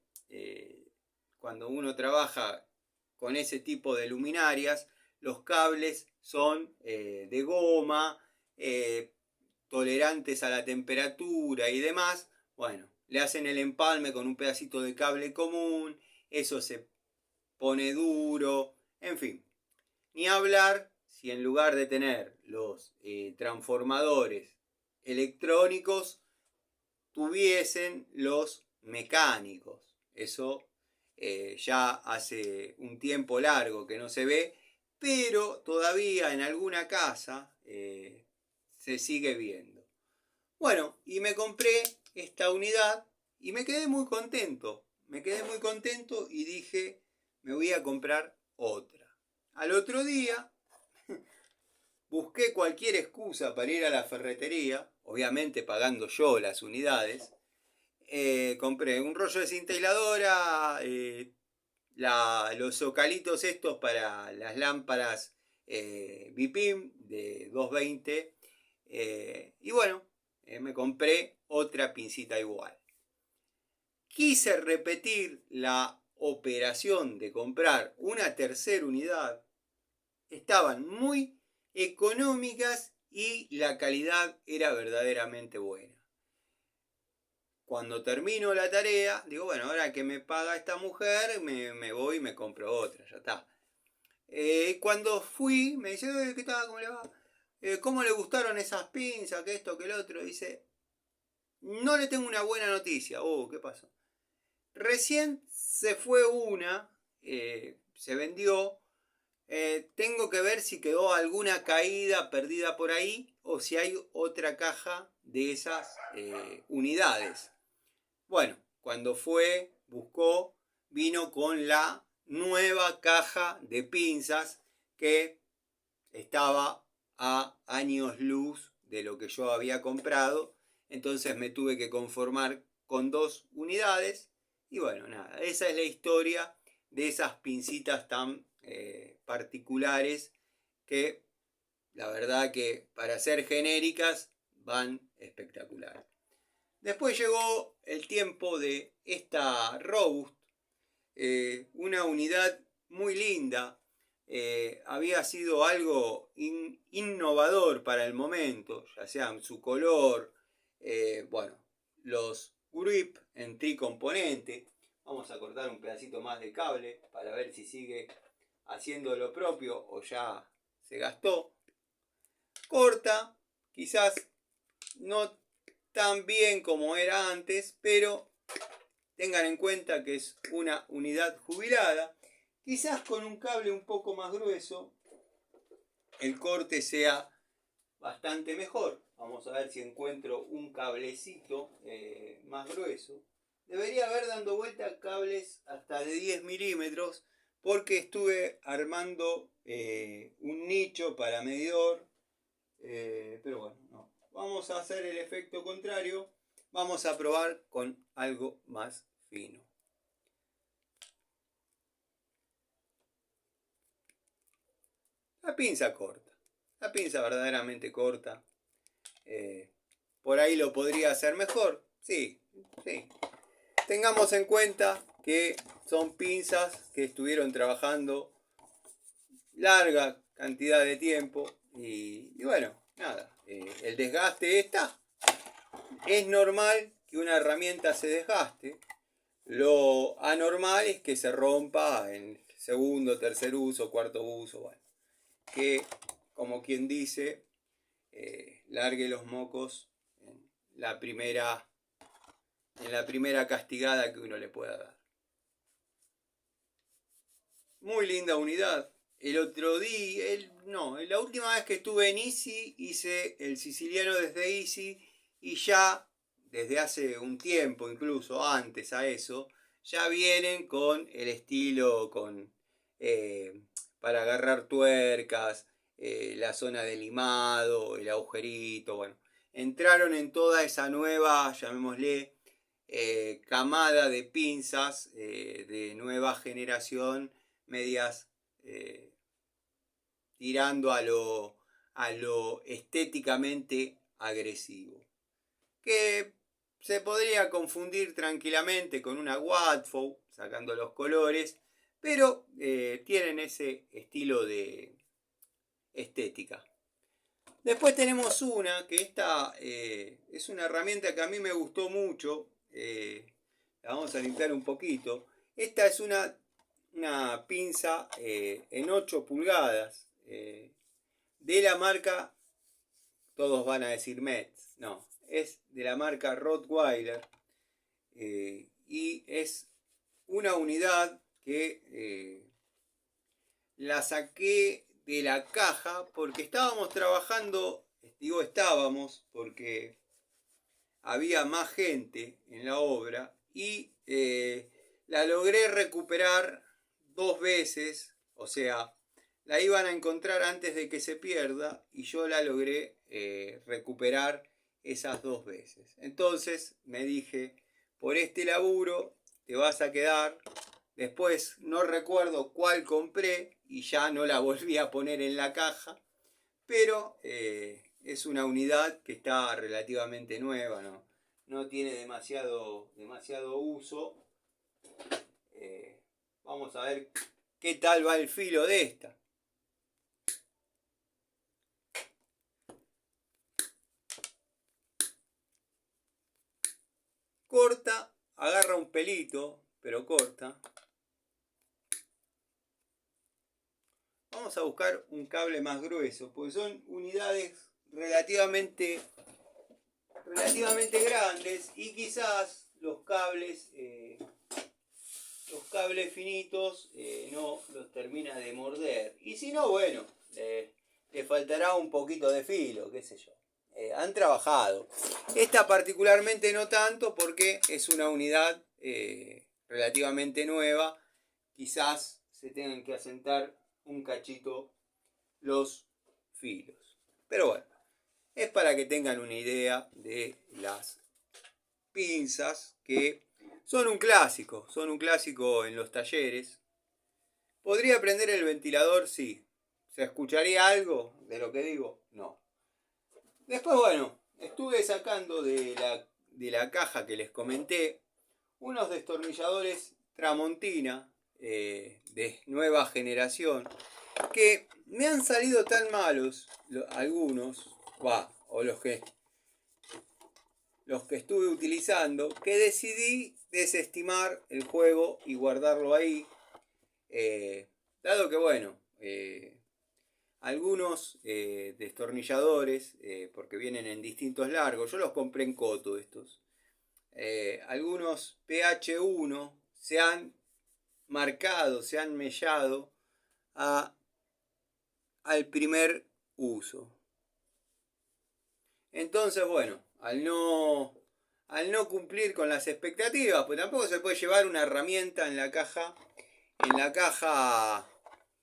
cuando uno trabaja con ese tipo de luminarias, los cables son de goma, tolerantes a la temperatura y demás. Bueno, le hacen el empalme con un pedacito de cable común, eso se pone duro, en fin. Ni hablar si en lugar de tener los transformadores electrónicos tuviesen los mecánicos. Eso ya hace un tiempo largo que no se ve, pero todavía en alguna casa se sigue viendo. Bueno, y me compré esta unidad y me quedé muy contento. Me quedé muy contento y dije, me voy a comprar otra. Al otro día busqué cualquier excusa para ir a la ferretería, obviamente pagando yo las unidades. Compré un rollo de cinta aisladora, los zocalitos estos para las lámparas BIPIM de 220 y bueno, me compré otra pincita igual. quise repetir la operación de comprar una tercera unidad. Estaban muy económicas y la calidad era verdaderamente buena. Cuando termino la tarea, digo, bueno, ahora que me paga esta mujer, me voy y me compro otra, ya está. Cuando fui, me dice, ¿qué tal? ¿Cómo le va? ¿Cómo le gustaron esas pinzas? Que esto, que el otro. Dice, no le tengo una buena noticia. ¿Qué pasó? Recién se fue una, se vendió. Tengo que ver si quedó alguna caída perdida por ahí o si hay otra caja de esas unidades. Bueno, cuando fue, buscó, vino con la nueva caja de pinzas que estaba a años luz de lo que yo había comprado. Entonces me tuve que conformar con 2 unidades. Y bueno, nada, esa es la historia de esas pincitas tan particulares que la verdad que para ser genéricas van espectacular. Después llegó el tiempo de esta Robust, una unidad muy linda. Había sido algo innovador para el momento, ya sea en su color, bueno, los grip en tricomponente. Vamos a cortar un pedacito más de cable para ver si sigue haciendo lo propio o ya se gastó. Corta, quizás no tan bien como era antes, pero tengan en cuenta que es una unidad jubilada. Quizás con un cable un poco más grueso el corte sea bastante mejor. Vamos a ver si encuentro un cablecito más grueso. Debería haber dando vuelta cables hasta de 10 milímetros porque estuve armando un nicho para medidor. Pero bueno, no. Vamos a hacer el efecto contrario. Vamos a probar con algo más fino. La pinza corta. La pinza verdaderamente corta. Por ahí lo podría hacer mejor. Sí, sí. Tengamos en cuenta que son pinzas que estuvieron trabajando larga cantidad de tiempo. Y bueno, nada. El desgaste está. Es normal que una herramienta se desgaste. Lo anormal es que se rompa en segundo, tercer uso, cuarto uso. Bueno, que como quien dice, largue los mocos en la primera castigada que uno le pueda dar. Muy linda unidad. El otro día, la última vez que estuve en Easy hice el siciliano desde Easy y ya desde hace un tiempo, incluso antes a eso, ya vienen con el estilo, para agarrar tuercas, la zona de limado, el agujerito, bueno. Entraron en toda esa nueva, llamémosle, camada de pinzas de nueva generación, medias tirando a lo estéticamente agresivo. Que se podría confundir tranquilamente con una Watford, sacando los colores, pero tienen ese estilo de estética. Después tenemos una, que esta es una herramienta que a mí me gustó mucho. La vamos a limpiar un poquito. Esta es una pinza en 8 pulgadas de la marca, todos van a decir Metz, no, es de la marca Rottweiler y es una unidad que la saqué de la caja porque estábamos trabajando, digo estábamos porque había más gente en la obra y la logré recuperar 2 veces, o sea, la iban a encontrar antes de que se pierda y yo la logré recuperar esas 2 veces. Entonces me dije, por este laburo te vas a quedar. Después no recuerdo cuál compré y ya no la volví a poner en la caja, pero es una unidad que está relativamente nueva, no tiene demasiado uso. Vamos a ver qué tal va el filo de esta. Corta, agarra un pelito, pero corta. Vamos a buscar un cable más grueso, porque son unidades relativamente grandes y quizás los cables finitos no los termina de morder. Y si no, bueno, le faltará un poquito de filo, qué sé yo. Han trabajado. Esta particularmente no tanto porque es una unidad relativamente nueva. Quizás se tengan que asentar un cachito los filos. Pero bueno, es para que tengan una idea de las pinzas que son un clásico en los talleres. ¿Podría prender el ventilador? Sí. ¿Se escucharía algo de lo que digo? No. Después, bueno, estuve sacando de la caja que les comenté unos destornilladores Tramontina de nueva generación que me han salido tan malos algunos, o los que estuve utilizando, que decidí desestimar el juego y guardarlo ahí, dado que bueno, algunos destornilladores, porque vienen en distintos largos, yo los compré en Coto estos, algunos PH1 se han marcado, se han mellado al primer uso. Entonces, bueno, al no cumplir con las expectativas, pues tampoco se puede llevar una herramienta en la caja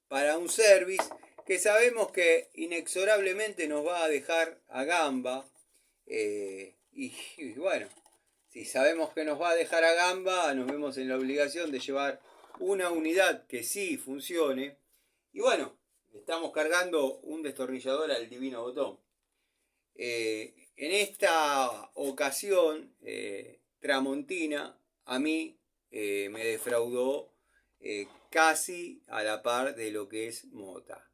para un service que sabemos que inexorablemente nos va a dejar a gamba. Y bueno, si sabemos que nos va a dejar a gamba, nos vemos en la obligación de llevar una unidad que sí funcione. Y bueno, estamos cargando un destornillador al divino botón. En esta ocasión, Tramontina a mí me defraudó casi a la par de lo que es Mota.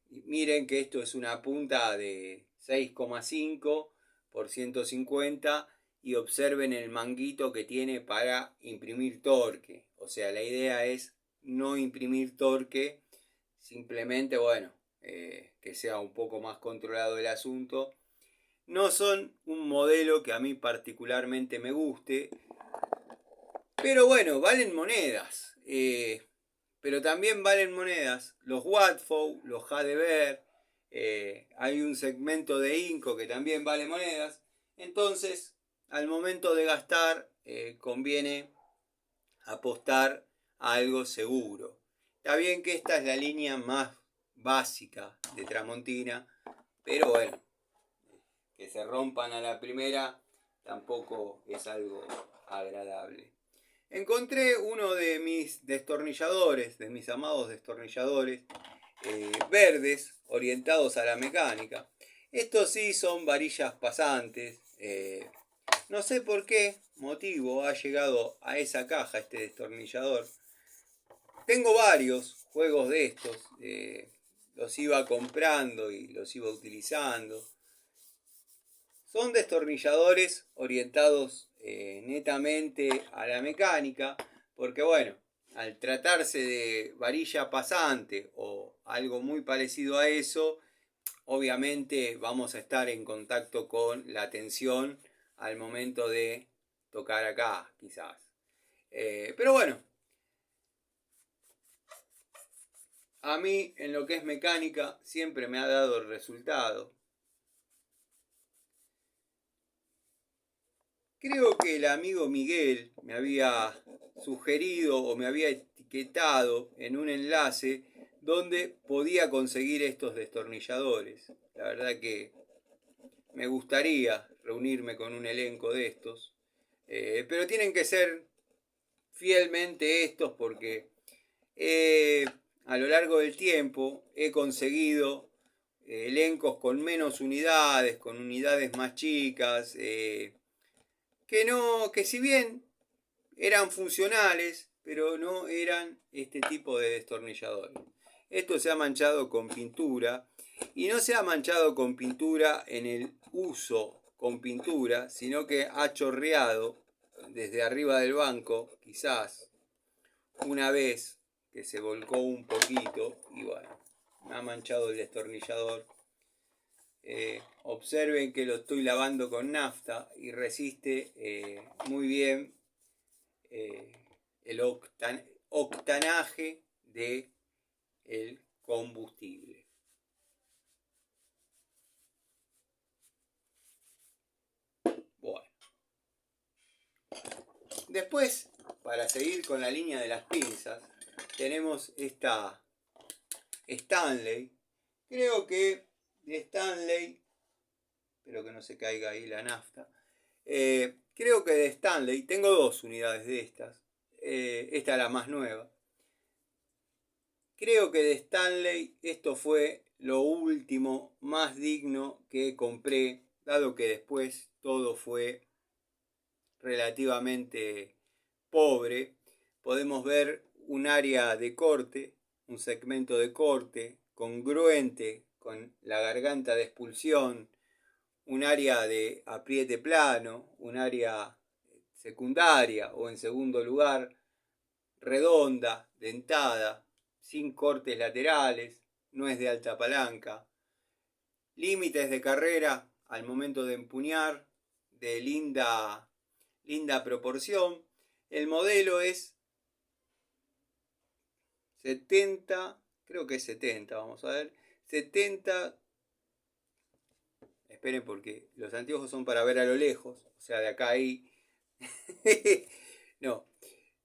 Miren que esto es una punta de 6,5 por 150 y observen el manguito que tiene para imprimir torque. O sea, la idea es no imprimir torque, simplemente, bueno, que sea un poco más controlado el asunto. No son un modelo que a mí particularmente me guste, pero bueno, valen monedas. Pero también valen monedas los Watfow, los Hadever, hay un segmento de Inco que también vale monedas. Entonces, al momento de gastar, conviene apostar a algo seguro. Está bien que esta es la línea más básica de Tramontina, pero bueno, que se rompan a la primera tampoco es algo agradable. Encontré uno de mis destornilladores, de mis amados destornilladores verdes, orientados a la mecánica. Estos sí son varillas pasantes. No sé por qué motivo ha llegado a esa caja este destornillador. Tengo varios juegos de estos. Los iba comprando y los iba utilizando. Son destornilladores orientados netamente a la mecánica, porque bueno, al tratarse de varilla pasante o algo muy parecido a eso, obviamente vamos a estar en contacto con la tensión al momento de tocar acá, quizás. Pero bueno, a mí en lo que es mecánica siempre me ha dado el resultado. Creo que el amigo Miguel me había sugerido o me había etiquetado en un enlace donde podía conseguir estos destornilladores. La verdad que me gustaría reunirme con un elenco de estos, pero tienen que ser fielmente estos porque a lo largo del tiempo he conseguido elencos con menos unidades, con unidades más chicas, que si bien eran funcionales, pero no eran este tipo de destornilladores. Esto se ha manchado con pintura, y no se ha manchado con pintura en el uso con pintura, sino que ha chorreado desde arriba del banco, quizás una vez que se volcó un poquito, y bueno, me ha manchado el destornillador. Observen que lo estoy lavando con nafta y resiste muy bien el octanaje del combustible. Bueno, después, para seguir con la línea de las pinzas, tenemos esta Stanley. Creo que de Stanley, espero que no se caiga ahí la nafta. Creo que de Stanley, tengo 2 unidades de estas. Esta es la más nueva. Creo que de Stanley esto fue lo último más digno que compré, dado que después todo fue relativamente pobre. Podemos ver un área de corte, un segmento de corte congruente con la garganta de expulsión, un área de apriete plano, un área secundaria o en segundo lugar redonda, dentada, sin cortes laterales, no es de alta palanca. Límites de carrera al momento de empuñar, de linda proporción. El modelo es 70, creo que es 70, vamos a ver. 70, esperen porque los anteojos son para ver a lo lejos, o sea, de acá ahí. No,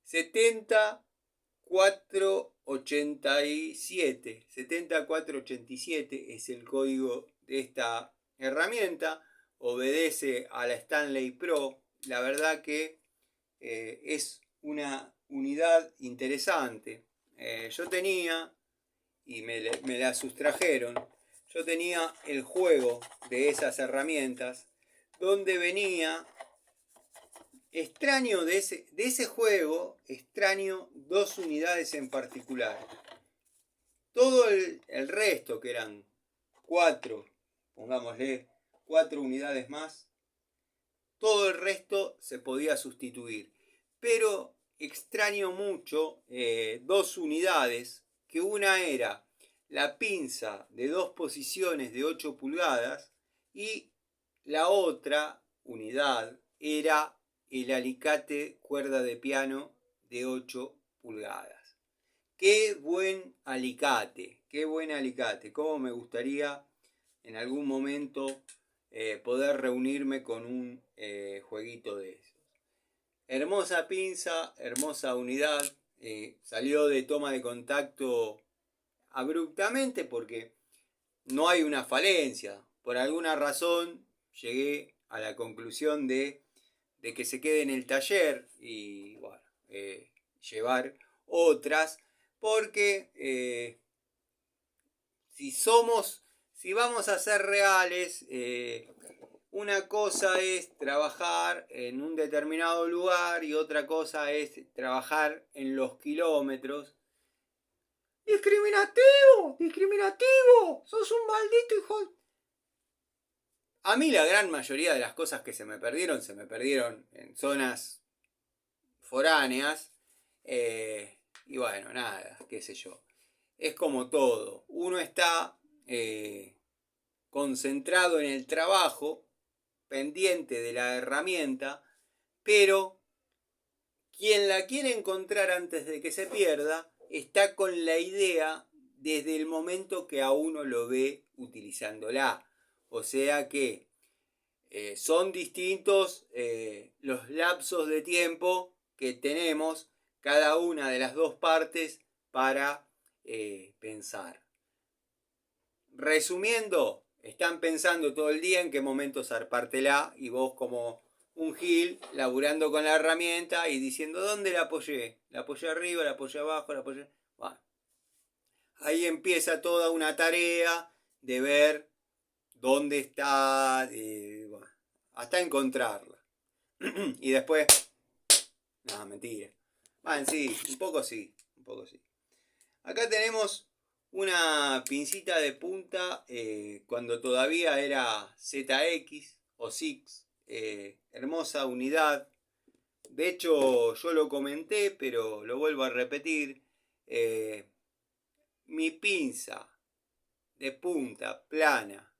70487. 70487 es el código de esta herramienta. Obedece a la Stanley Pro. La verdad que es una unidad interesante. Yo tenía, y me la sustrajeron, yo tenía el juego de esas herramientas donde venía, extraño de ese juego, extraño 2 unidades en particular. Todo el resto, que eran 4, pongámosle 4 unidades más, todo el resto se podía sustituir. Pero extraño mucho 2 unidades, que una era la pinza de 2 posiciones de 8 pulgadas y la otra unidad era el alicate cuerda de piano de 8 pulgadas. Qué buen alicate, qué buen alicate. Cómo me gustaría en algún momento poder reunirme con un jueguito de esos. Hermosa pinza, hermosa unidad. Salió de toma de contacto abruptamente porque no hay una falencia. Por alguna razón llegué a la conclusión de que se quede en el taller y bueno, llevar otras, porque si vamos a ser reales, una cosa es trabajar en un determinado lugar y otra cosa es trabajar en los kilómetros. ¡Discriminativo! ¡Discriminativo! ¡Sos un maldito hijo! A mí la gran mayoría de las cosas que se me perdieron en zonas foráneas. Y bueno, nada, qué sé yo. Es como todo. Uno está concentrado en el trabajo, pendiente de la herramienta, pero quien la quiere encontrar antes de que se pierda está con la idea desde el momento que a uno lo ve utilizándola. O sea que son distintos los lapsos de tiempo que tenemos cada una de las dos partes para pensar. Resumiendo, están pensando todo el día en qué momento zarpártela y vos como un gil laburando con la herramienta y diciendo ¿dónde la apoyé? ¿La apoyé arriba? ¿La apoyé abajo? ¿La apoyé? Bueno, ahí empieza toda una tarea de ver dónde está, bueno, hasta encontrarla. y después... No, mentira. Ah, sí, un poco sí, un poco sí. Acá tenemos una pincita de punta cuando todavía era ZX o Six. Hermosa unidad. De hecho, yo lo comenté, pero lo vuelvo a repetir. Mi pinza de punta plana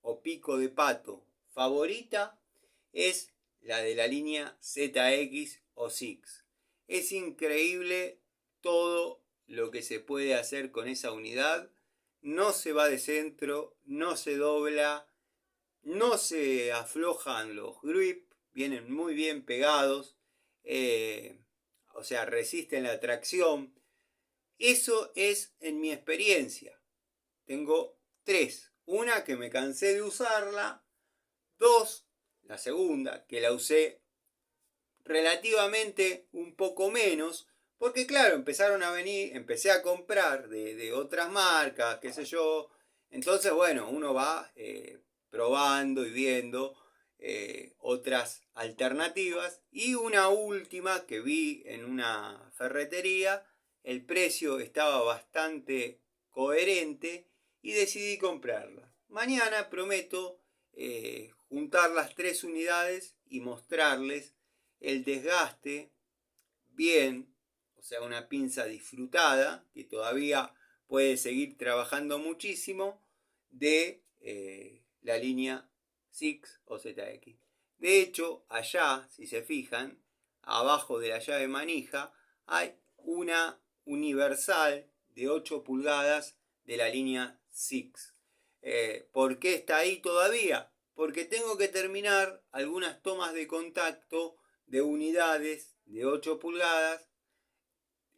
o pico de pato favorita es la de la línea ZX o Six. Es increíble todo lo que se puede hacer con esa unidad. No se va de centro, no se dobla, no se aflojan los grips, vienen muy bien pegados, o sea, resisten la tracción. Eso es en mi experiencia. Tengo 3. Una que me cansé de usarla. 2. La segunda, que la usé relativamente un poco menos. Porque claro, empezaron a venir, empecé a comprar de otras marcas, qué sé yo. Entonces, bueno, uno va probando y viendo otras alternativas. Y una última que vi en una ferretería, el precio estaba bastante coherente y decidí comprarla. Mañana prometo juntar las 3 unidades y mostrarles el desgaste bien, o sea, una pinza disfrutada que todavía puede seguir trabajando muchísimo de la línea Six o ZX. De hecho, allá, si se fijan, abajo de la llave manija hay una universal de 8 pulgadas de la línea Six. ¿Por qué está ahí todavía? Porque tengo que terminar algunas tomas de contacto de unidades de 8 pulgadas.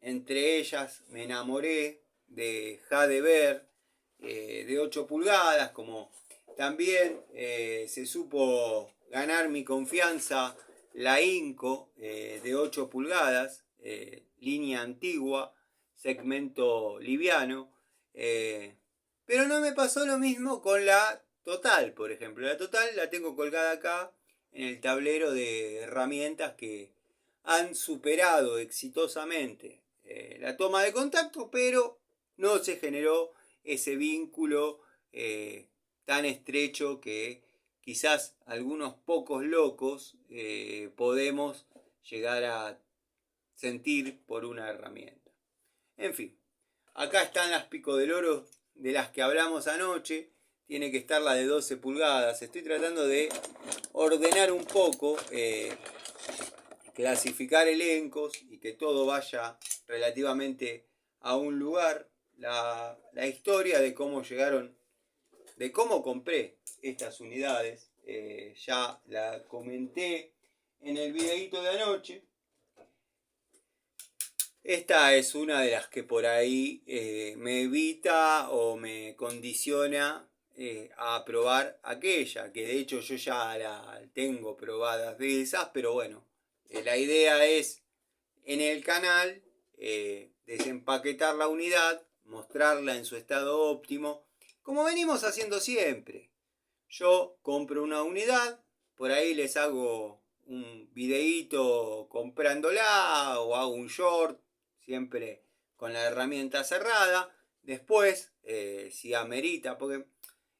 Entre ellas me enamoré de Jadever de 8 pulgadas, como también se supo ganar mi confianza la Inco de 8 pulgadas, línea antigua, segmento liviano. Pero no me pasó lo mismo con la Total, por ejemplo. La Total la tengo colgada acá en el tablero de herramientas que han superado exitosamente la toma de contacto, pero no se generó ese vínculo tan estrecho que quizás algunos pocos locos podemos llegar a sentir por una herramienta. En fin, acá están las Pico del Oro de las que hablamos anoche. Tiene que estar la de 12 pulgadas. Estoy tratando de ordenar un poco, clasificar elencos y que todo vaya relativamente a un lugar. La historia de cómo llegaron, de cómo compré estas unidades, ya la comenté en el videito de anoche. Esta es una de las que por ahí me evita o me condiciona a probar aquella, que de hecho yo ya la tengo probadas de esas, pero bueno, la idea es en el canal desempaquetar la unidad, mostrarla en su estado óptimo, como venimos haciendo siempre. Yo compro una unidad, por ahí les hago un videíto comprándola o hago un short, siempre con la herramienta cerrada. Después, si amerita, porque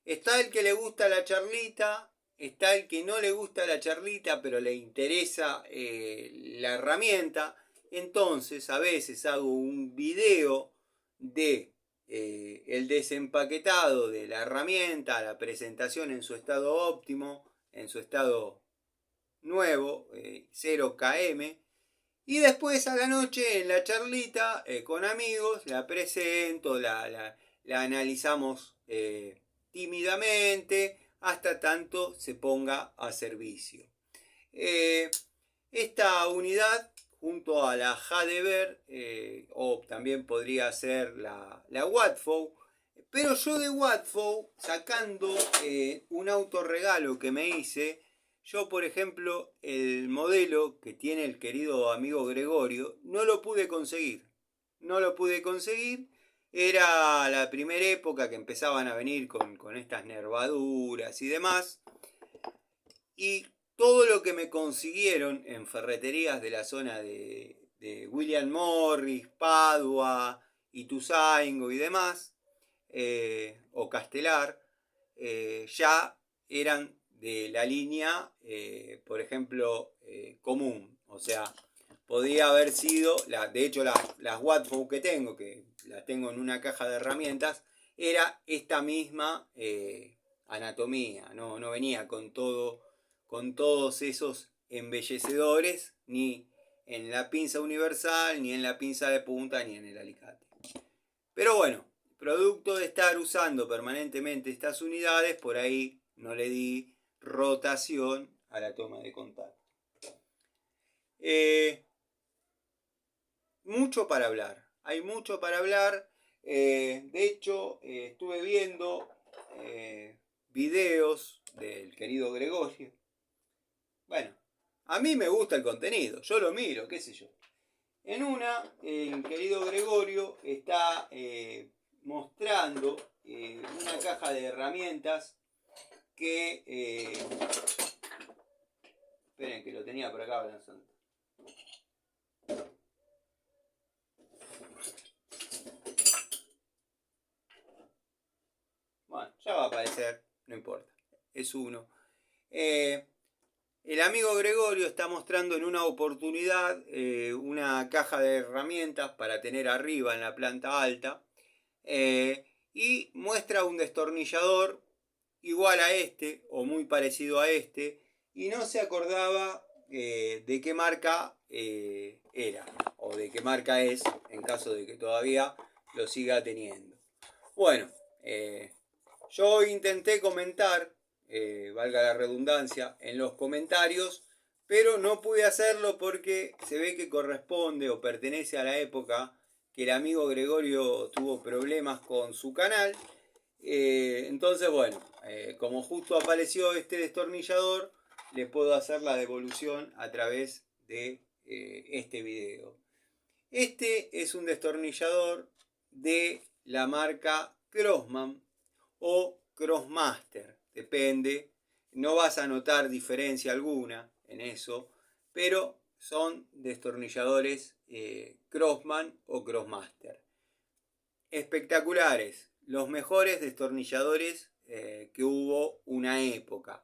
está el que le gusta la charlita, está el que no le gusta la charlita, pero le interesa la herramienta. Entonces, a veces hago un video de el desempaquetado de la herramienta, la presentación en su estado óptimo, en su estado nuevo, 0 km. Y después a la noche en la charlita con amigos la presento, la analizamos tímidamente hasta tanto se ponga a servicio. Esta unidad junto a la Jadever o también podría ser la Watfow, pero yo de Watfow, sacando un autorregalo que me hice, yo por ejemplo el modelo que tiene el querido amigo Gregorio no lo pude conseguir. No lo pude conseguir. Era la primera época que empezaban a venir con estas nervaduras y demás. Y todo lo que me consiguieron en ferreterías de la zona de William Morris, Padua, Ituzaingó y demás, o Castelar, ya eran de la línea, por ejemplo, común. O sea, podía haber sido, de hecho las Watford que las tengo en una caja de herramientas, era esta misma anatomía, no venía con todos esos embellecedores, ni en la pinza universal, ni en la pinza de punta, ni en el alicate. Pero bueno, producto de estar usando permanentemente estas unidades, por ahí no le di rotación a la toma de contacto. Mucho para hablar, hay mucho para hablar. De hecho, estuve viendo videos del querido Gregorio. Bueno, a mí me gusta el contenido, yo lo miro, qué sé yo. En una, el querido Gregorio está mostrando una caja de herramientas que... esperen que lo tenía por acá avanzando. Bueno, ya va a aparecer, no importa, es uno. El amigo Gregorio está mostrando en una oportunidad una caja de herramientas para tener arriba en la planta alta y muestra un destornillador igual a este o muy parecido a este y no se acordaba de qué marca era o de qué marca es en caso de que todavía lo siga teniendo. Bueno, yo intenté comentar, valga la redundancia, en los comentarios, pero no pude hacerlo porque se ve que corresponde o pertenece a la época que el amigo Gregorio tuvo problemas con su canal. Entonces, bueno, como justo apareció este destornillador, le puedo hacer la devolución a través de este video. Este es un destornillador de la marca Crossman o Crossmaster, depende, no vas a notar diferencia alguna en eso, pero son destornilladores Crossman o Crossmaster. Espectaculares, los mejores destornilladores que hubo una época.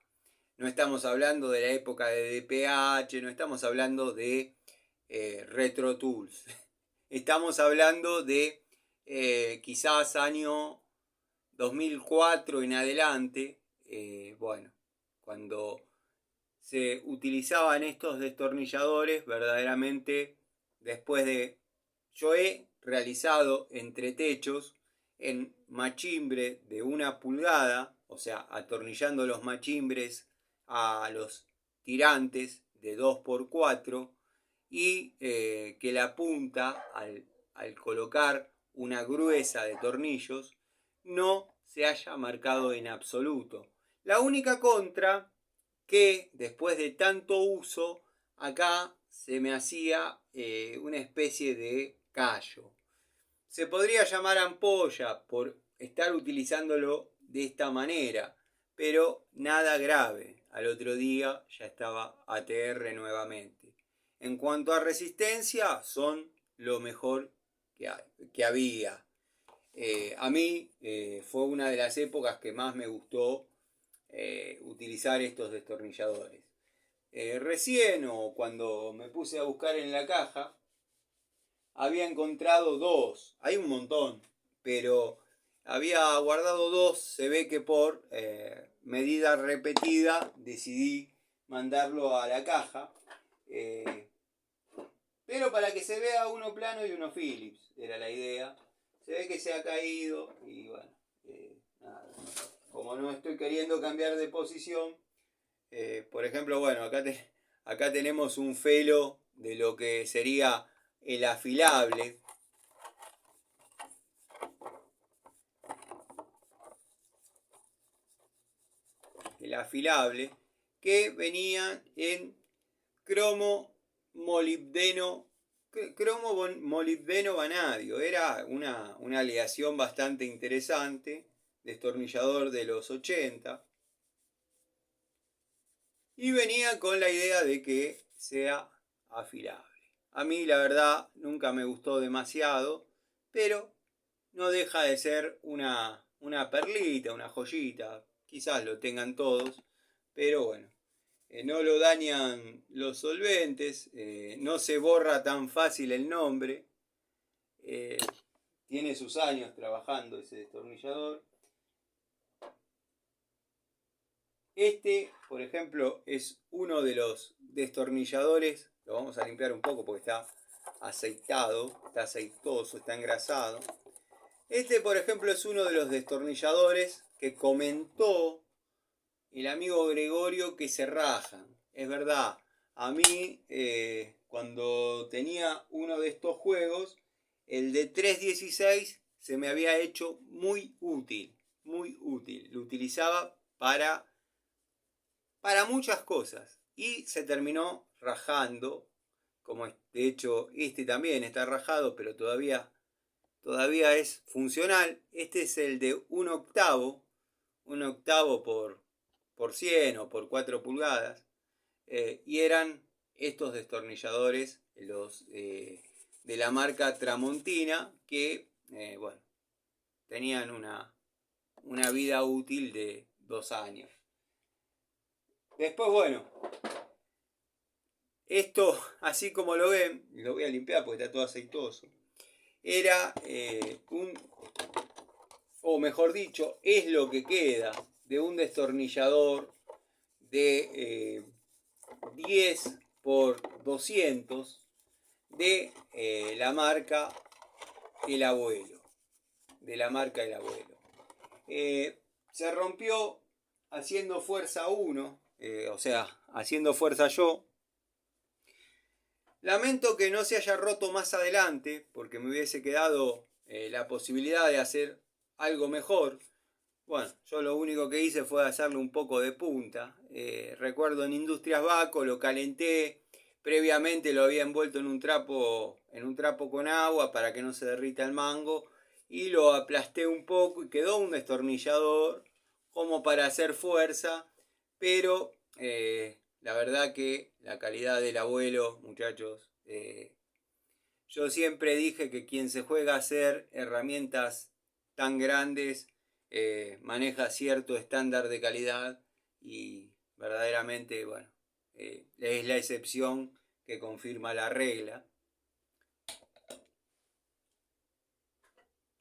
No estamos hablando de la época de DPH, no estamos hablando de Retro Tools. Estamos hablando de quizás año 2004 en adelante, bueno, cuando se utilizaban estos destornilladores, verdaderamente después de... Yo he realizado entretechos en machimbre de 1 pulgada, o sea, atornillando los machimbres a los tirantes de 2x4 y que la punta, al colocar una gruesa de tornillos, no se haya marcado en absoluto. La única contra que después de tanto uso, acá se me hacía una especie de callo. Se podría llamar ampolla por estar utilizándolo de esta manera, pero nada grave. Al otro día ya estaba ATR nuevamente. En cuanto a resistencia, son lo mejor que había. A mí fue una de las épocas que más me gustó utilizar estos destornilladores. Recién o cuando me puse a buscar en la caja, había encontrado 2. Hay un montón, pero había guardado 2. Se ve que por medida repetida decidí mandarlo a la caja. Pero para que se vea uno plano y uno Philips, era la idea. Se ve que se ha caído y bueno, nada. Como no estoy queriendo cambiar de posición, por ejemplo, bueno, acá tenemos un felo de lo que sería el afilable. El afilable que venía en cromo molibdeno vanadio. Era una aleación bastante interesante, destornillador de los 80. y venía con la idea de que sea afilable. A mí la verdad nunca me gustó demasiado, pero no deja de ser una perlita, una joyita. Quizás lo tengan todos, pero bueno, no lo dañan los solventes, no se borra tan fácil el nombre. Tiene sus años trabajando ese destornillador. Este, por ejemplo, es uno de los destornilladores. Lo vamos a limpiar un poco porque está aceitado, está aceitoso, está engrasado. Este, por ejemplo, es uno de los destornilladores que comentó el amigo Gregorio que se rajan. Es verdad, a mí cuando tenía uno de estos juegos, el de 316 se me había hecho muy útil, muy útil. Lo utilizaba para muchas cosas y se terminó rajando, como de hecho este también está rajado, pero todavía es funcional. Este es el de un octavo por 100 o por 4 pulgadas, y eran estos destornilladores, los de la marca Tramontina, que bueno, tenían una vida útil de 2 años. Después, bueno, esto, así como lo ven, lo voy a limpiar porque está todo aceitoso, era o mejor dicho, es lo que queda de un destornillador de 10 por 200 de la marca El Abuelo. De la marca El Abuelo. Se rompió haciendo fuerza 1, o sea, haciendo fuerza yo. Lamento que no se haya roto más adelante, porque me hubiese quedado la posibilidad de hacer algo mejor. Bueno, yo lo único que hice fue hacerle un poco de punta. Recuerdo en Industrias Baco, lo calenté. Previamente lo había envuelto en un trapo con agua para que no se derrita el mango. Y lo aplasté un poco y quedó un destornillador como para hacer fuerza. Pero la verdad que la calidad del Abuelo, muchachos, yo siempre dije que quien se juega a hacer herramientas tan grandes maneja cierto estándar de calidad y verdaderamente, bueno, es la excepción que confirma la regla.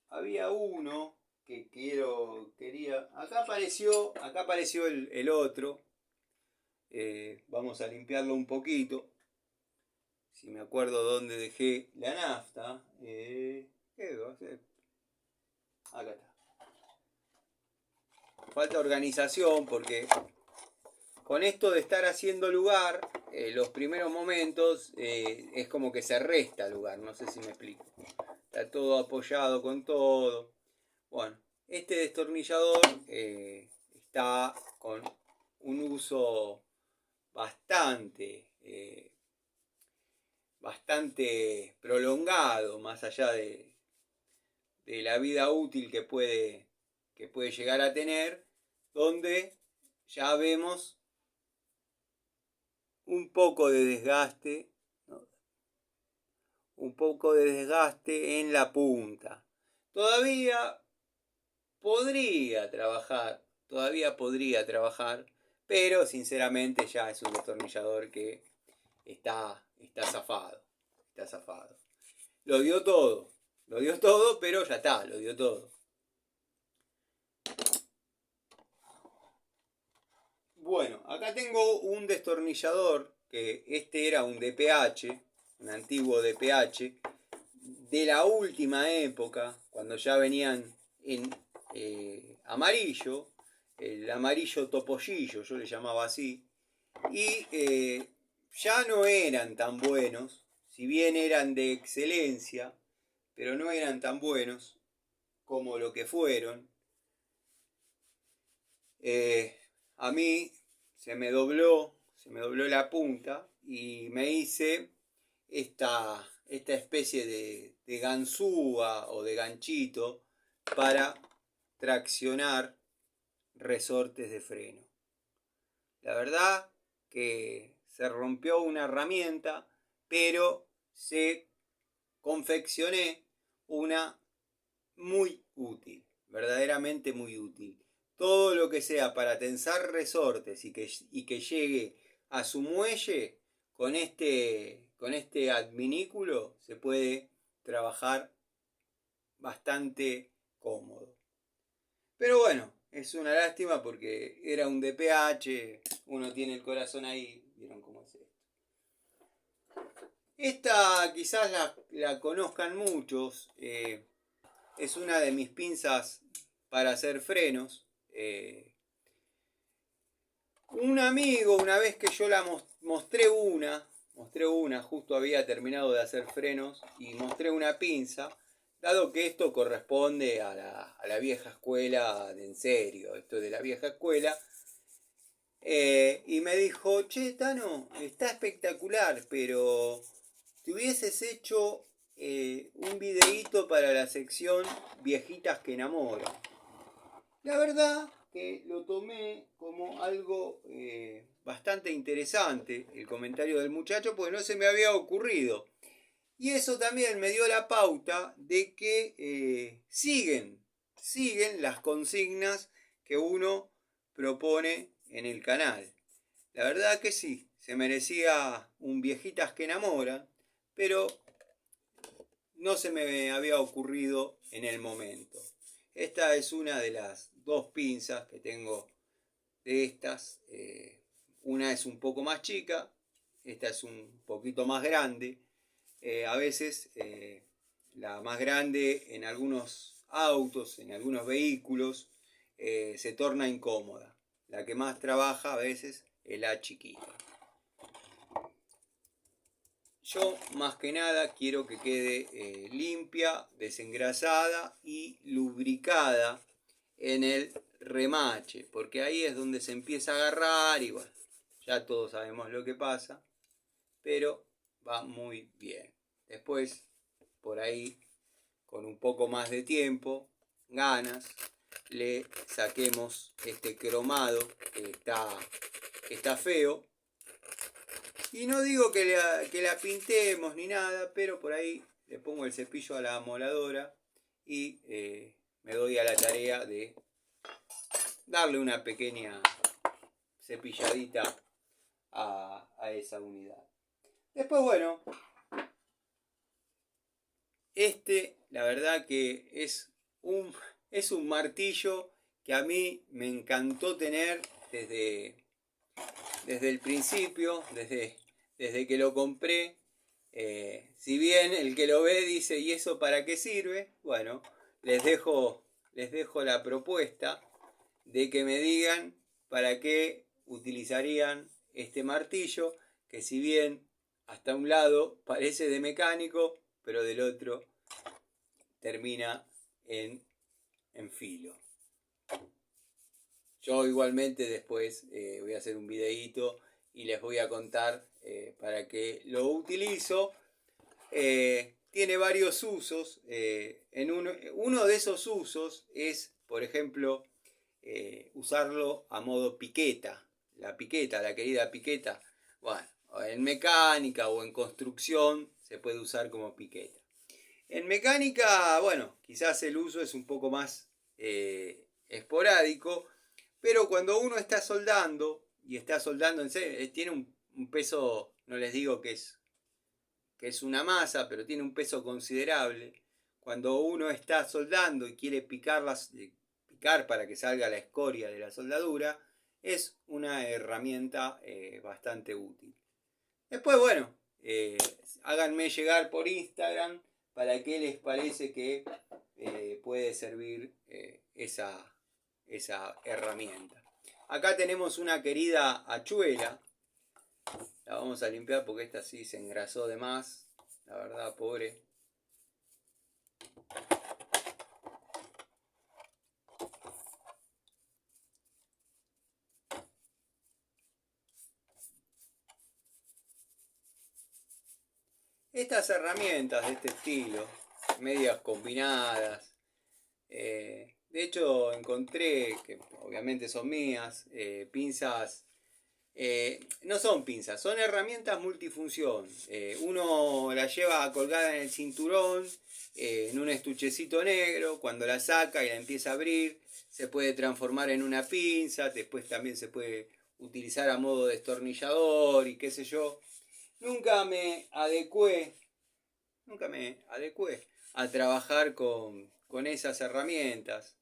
Había uno que quería, acá apareció el otro. Vamos a limpiarlo un poquito. Si me acuerdo dónde dejé la nafta. Acá está. Falta organización porque con esto de estar haciendo lugar, los primeros momentos es como que se resta lugar, no sé si me explico. Está todo apoyado con todo. Bueno, este destornillador está con un uso bastante prolongado, más allá de la vida útil que puede llegar a tener, donde ya vemos un poco de desgaste, ¿no? Un poco de desgaste en la punta. Todavía podría trabajar, pero sinceramente ya es un destornillador que está zafado. Lo dio todo, pero ya está, lo dio todo. Bueno, acá tengo un destornillador, que este era un DPH, un antiguo DPH, de la última época, cuando ya venían en amarillo, el amarillo topollillo, yo le llamaba así, y ya no eran tan buenos, si bien eran de excelencia, pero no eran tan buenos como lo que fueron. A mí se me dobló la punta y me hice esta especie de ganzúa o de ganchito para traccionar resortes de freno. La verdad que se rompió una herramienta, pero se confeccioné una muy útil, verdaderamente muy útil. Todo lo que sea para tensar resortes y que llegue a su muelle, con este adminículo se puede trabajar bastante cómodo. Pero bueno, es una lástima porque era un DPH, uno tiene el corazón ahí, vieron cómo es esto. Esta quizás la conozcan muchos, es una de mis pinzas para hacer frenos. Un amigo, una vez que yo la mostré una, justo había terminado de hacer frenos y mostré una pinza, dado que esto corresponde a la vieja escuela de en serio, esto de la vieja escuela, y me dijo, che, Tano, está espectacular, pero te hubieses hecho un videíto para la sección Viejitas que enamoran. La verdad que lo tomé como algo bastante interesante, el comentario del muchacho, porque no se me había ocurrido. Y eso también me dio la pauta de que siguen las consignas que uno propone en el canal. La verdad que sí, se merecía un Viejitas que enamoran, pero no se me había ocurrido en el momento. Esta es una de las dos pinzas que tengo de estas. Una es un poco más chica, esta es un poquito más grande. A veces la más grande en algunos autos, en algunos vehículos, se torna incómoda. La que más trabaja a veces es la chiquita. Yo más que nada quiero que quede limpia, desengrasada y lubricada en el remache, porque ahí es donde se empieza a agarrar y bueno, ya todos sabemos lo que pasa, pero va muy bien. Después, por ahí, con un poco más de tiempo, ganas, le saquemos este cromado que está feo. Y no digo que la pintemos ni nada, pero por ahí le pongo el cepillo a la amoladora y me doy a la tarea de darle una pequeña cepilladita a esa unidad. Después, bueno, la verdad que es un martillo que a mí me encantó tener desde el principio, desde que lo compré. Si bien el que lo ve dice, ¿y eso para qué sirve? Bueno, les dejo la propuesta de que me digan para qué utilizarían este martillo, que si bien hasta un lado parece de mecánico, pero del otro termina en filo. Yo igualmente después voy a hacer un videíto y les voy a contar para qué lo utilizo. Tiene varios usos. Uno de esos usos es, por ejemplo, usarlo a modo piqueta. La querida piqueta. Bueno, en mecánica o en construcción se puede usar como piqueta. En mecánica, bueno, quizás el uso es un poco más esporádico, pero cuando uno está soldando, y está soldando en serio, tiene un peso, no les digo que es una masa, pero tiene un peso considerable. Cuando uno está soldando y quiere picar para que salga la escoria de la soldadura, es una herramienta bastante útil. Después, bueno, háganme llegar por Instagram para qué les parece que puede servir esa herramienta. Acá tenemos una querida hachuela. La vamos a limpiar porque esta sí se engrasó de más. La verdad, pobre. Estas herramientas de este estilo, medias combinadas, de hecho encontré, que obviamente son mías, pinzas No son pinzas, son herramientas multifunción. Uno la lleva colgada en el cinturón, en un estuchecito negro. Cuando la saca y la empieza a abrir, se puede transformar en una pinza. Después también se puede utilizar a modo de destornillador y qué sé yo. Nunca me adecué a trabajar con esas herramientas.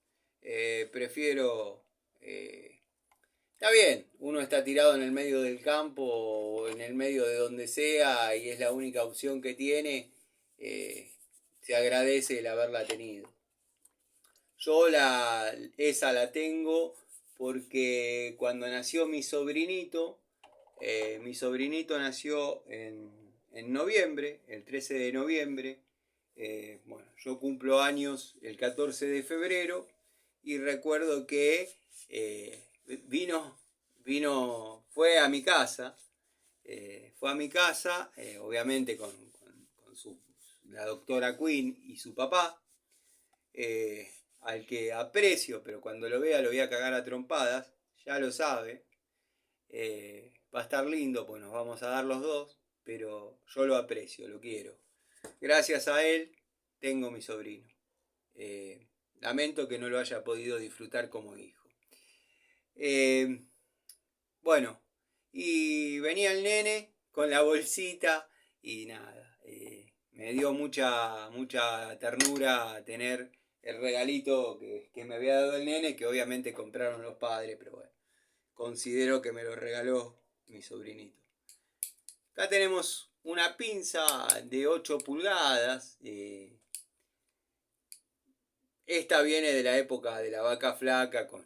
Prefiero... Está bien, uno está tirado en el medio del campo o en el medio de donde sea y es la única opción que tiene. Se agradece el haberla tenido. Yo esa la tengo porque cuando nació mi sobrinito nació en noviembre, el 13 de noviembre. Bueno, yo cumplo años el 14 de febrero y recuerdo que fue a mi casa, obviamente con la doctora Quinn y su papá, al que aprecio, pero cuando lo vea lo voy a cagar a trompadas, ya lo sabe. Va a estar lindo, pues nos vamos a dar los dos, pero yo lo aprecio, lo quiero. Gracias a él tengo mi sobrino. Lamento que no lo haya podido disfrutar como hijo. Bueno, y venía el nene con la bolsita y nada, me dio mucha ternura tener el regalito que me había dado el nene, que obviamente compraron los padres, pero bueno, considero que me lo regaló mi sobrinito. Acá tenemos una pinza de 8 pulgadas. Esta viene de la época de la vaca flaca con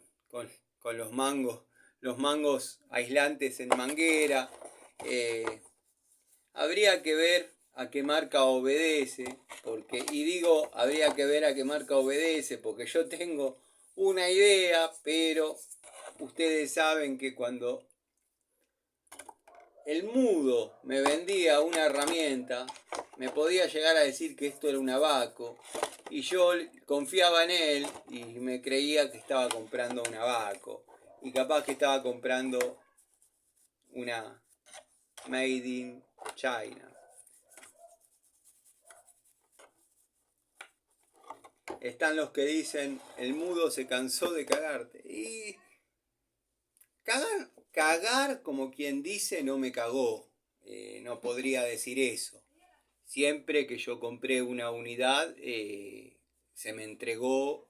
los mangos aislantes en manguera. Habría que ver a qué marca obedece, habría que ver a qué marca obedece, porque yo tengo una idea, pero ustedes saben que cuando el mudo me vendía una herramienta, me podía llegar a decir que esto era un abaco, y yo confiaba en él y me creía que estaba comprando un abaco, y capaz que estaba comprando una Made in China. Están los que dicen, el mudo se cansó de cagarte. Y cagar como quien dice, no me cagó. No podría decir eso. Siempre que yo compré una unidad, se me entregó.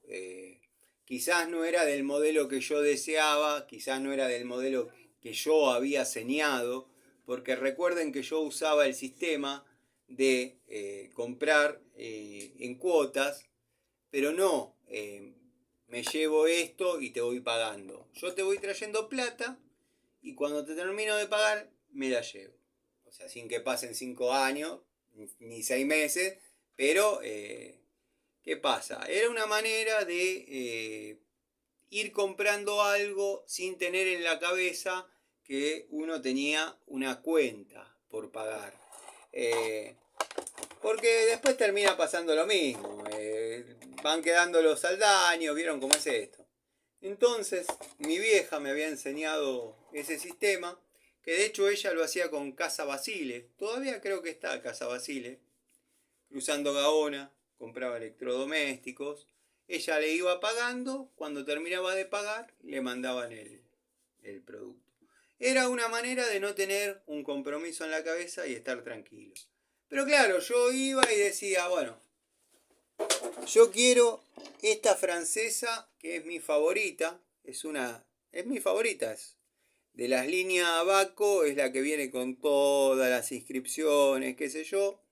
Quizás no era del modelo que yo deseaba, quizás no era del modelo que yo había señado, porque recuerden que yo usaba el sistema de comprar en cuotas, pero no, me llevo esto y te voy pagando. Yo te voy trayendo plata y cuando te termino de pagar, me la llevo. O sea, sin que pasen 5 años, ni 6 meses, pero ¿qué pasa? Era una manera de ir comprando algo sin tener en la cabeza que uno tenía una cuenta por pagar. Porque después termina pasando lo mismo. Van quedando los saldaños, ¿vieron cómo es esto? Entonces, mi vieja me había enseñado ese sistema, que de hecho ella lo hacía con Casa Basile. Todavía creo que está Casa Basile. Cruzando Gaona, compraba electrodomésticos. Ella le iba pagando, cuando terminaba de pagar, le mandaban el producto. Era una manera de no tener un compromiso en la cabeza y estar tranquilo. Pero claro, yo iba y decía, bueno, yo quiero esta francesa que es mi favorita, es mi favorita, es de las líneas Abaco, es la que viene con todas las inscripciones, qué sé yo.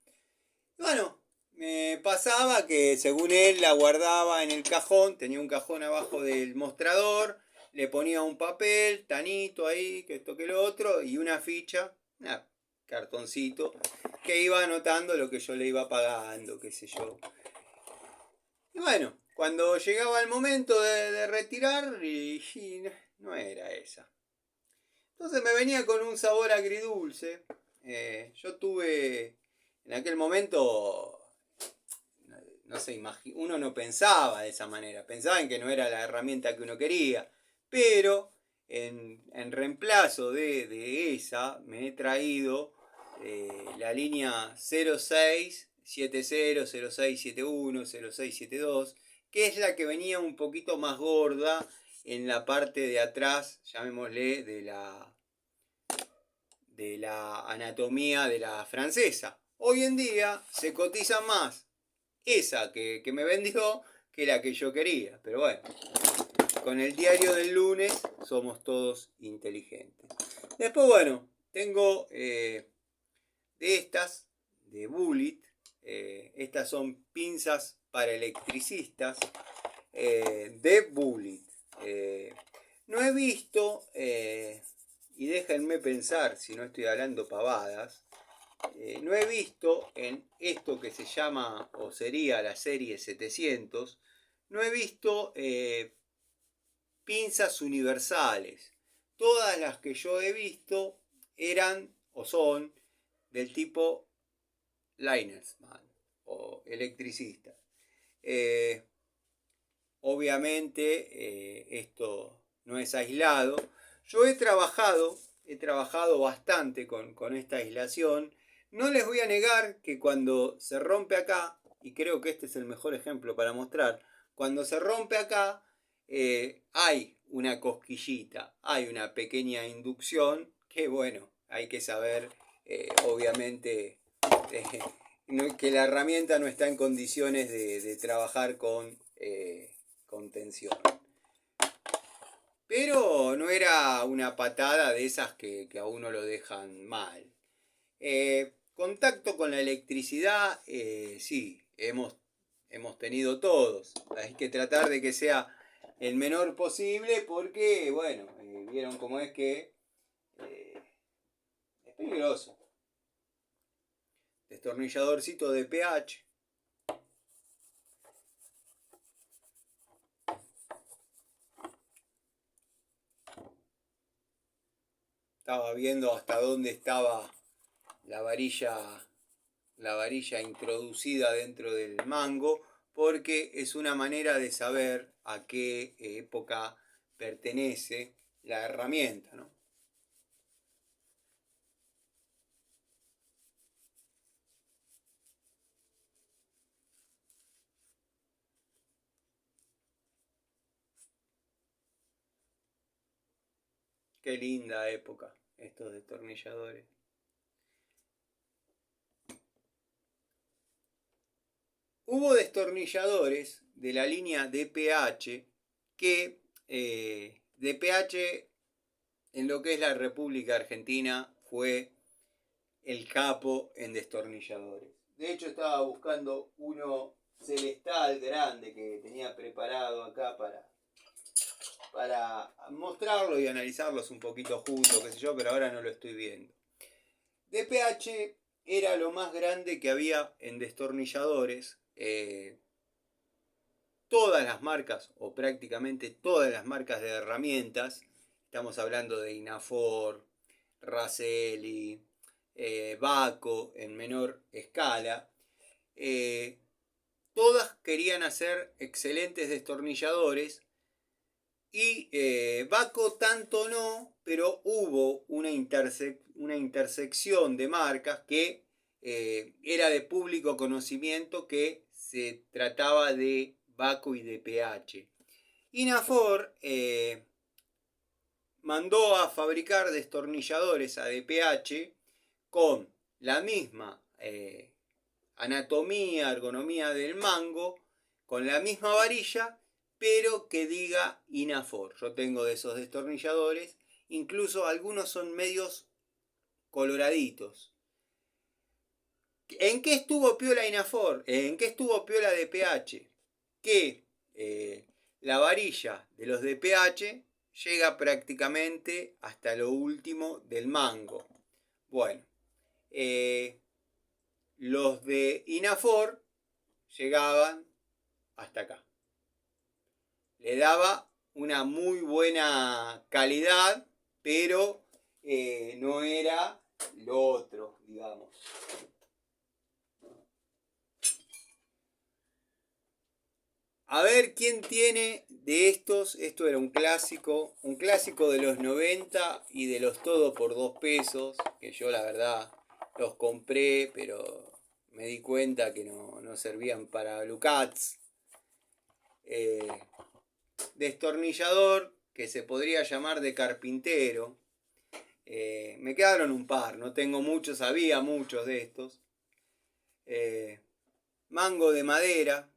Bueno, me pasaba que según él la guardaba en el cajón, tenía un cajón abajo del mostrador, le ponía un papel, tanito ahí, que esto que lo otro, y una ficha, un cartoncito, que iba anotando lo que yo le iba pagando, qué sé yo. Y bueno, cuando llegaba el momento de retirar, y no era esa. Entonces me venía con un sabor agridulce. Yo tuve, en aquel momento, no se uno no pensaba de esa manera, pensaba en que no era la herramienta que uno quería, pero en reemplazo de esa, me he traído la línea 0670, 0671, 0672, que es la que venía un poquito más gorda en la parte de atrás, llamémosle, de la anatomía de la francesa. Hoy en día se cotiza más esa que me vendió que la que yo quería. Pero bueno, con el diario del lunes somos todos inteligentes. Después, bueno, tengo de estas, de Bullet. Estas son pinzas para electricistas de Bullet. No he visto, y déjenme pensar si no estoy hablando pavadas, no he visto en esto que se llama o sería la serie 700, no he visto pinzas universales. Todas las que yo he visto eran o son del tipo linesman o electricista. Obviamente esto no es aislado. Yo he trabajado bastante con esta aislación. No les voy a negar que cuando se rompe acá, y creo que este es el mejor ejemplo para mostrar, cuando se rompe acá hay una cosquillita, hay una pequeña inducción que bueno, hay que saber obviamente que la herramienta no está en condiciones de trabajar con tensión. Pero no era una patada de esas que a uno lo dejan mal. Contacto con la electricidad, sí, hemos tenido todos. Hay que tratar de que sea el menor posible porque, bueno, vieron cómo es que es peligroso. Destornilladorcito de pH. Estaba viendo hasta dónde estaba la varilla introducida dentro del mango, porque es una manera de saber a qué época pertenece la herramienta, ¿no? Qué linda época estos destornilladores. Hubo destornilladores de la línea DPH que DPH en lo que es la República Argentina fue el capo en destornilladores. De hecho estaba buscando uno celestal grande que tenía preparado acá para mostrarlo y analizarlos un poquito juntos, qué sé yo, pero ahora no lo estoy viendo. DPH era lo más grande que había en destornilladores. Todas las marcas, o prácticamente todas las marcas de herramientas, estamos hablando de Inafor, Raselli, Baco en menor escala, todas querían hacer excelentes destornilladores y Baco tanto no, pero hubo una intersección de marcas que era de público conocimiento que se trataba de Baco y de PH. Inafor mandó a fabricar destornilladores a DPH con la misma anatomía, ergonomía del mango, con la misma varilla, pero que diga Inafor. Yo tengo de esos destornilladores, incluso algunos son medios coloraditos. ¿En qué estuvo piola Inafor? ¿En qué estuvo piola DPH? Que la varilla de los DPH llega prácticamente hasta lo último del mango. Bueno, los de Inafor llegaban hasta acá. Le daba una muy buena calidad, pero no era lo otro, digamos. A ver quién tiene de estos, esto era un clásico de los 90 y de los todo por 2 pesos, que yo la verdad los compré, pero me di cuenta que no servían para Lucats. Destornillador que se podría llamar de carpintero. Me quedaron un par, no tengo muchos, había muchos de estos. Mango de madera,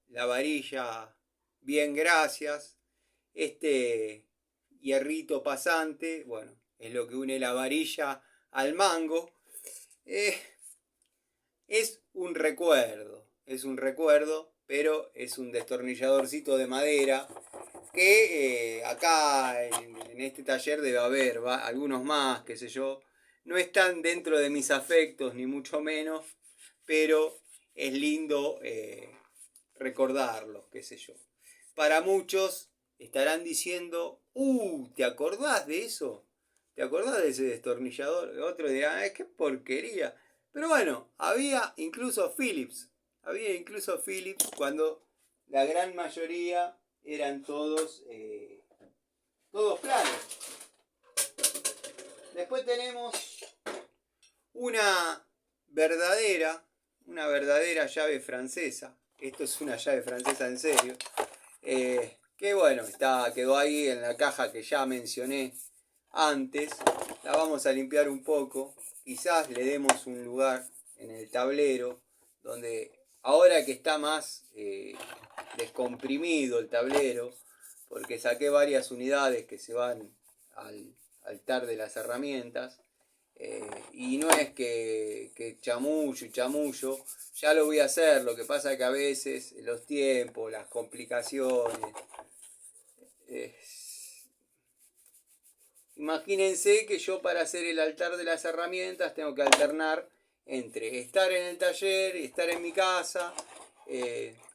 la varilla, bien, gracias. Este hierrito pasante, bueno, es lo que une la varilla al mango. Es un recuerdo, pero es un destornilladorcito de madera que acá en este taller debe haber algunos más, qué sé yo. No están dentro de mis afectos, ni mucho menos, pero es lindo recordarlos, qué sé yo. Para muchos estarán diciendo, ¿te acordás de eso? ¿Te acordás de ese destornillador? Otros dirán, qué porquería. Pero bueno, había incluso Philips cuando la gran mayoría eran todos planos. Después tenemos una verdadera llave francesa. Esto es una llave francesa en serio. Que bueno, quedó ahí en la caja que ya mencioné antes. La vamos a limpiar un poco. Quizás le demos un lugar en el tablero donde ahora que está más descomprimido el tablero, porque saqué varias unidades que se van al altar de las herramientas, y no es que chamullo, ya lo voy a hacer, lo que pasa es que a veces los tiempos, las complicaciones, imagínense que yo para hacer el altar de las herramientas tengo que alternar entre estar en el taller y estar en mi casa,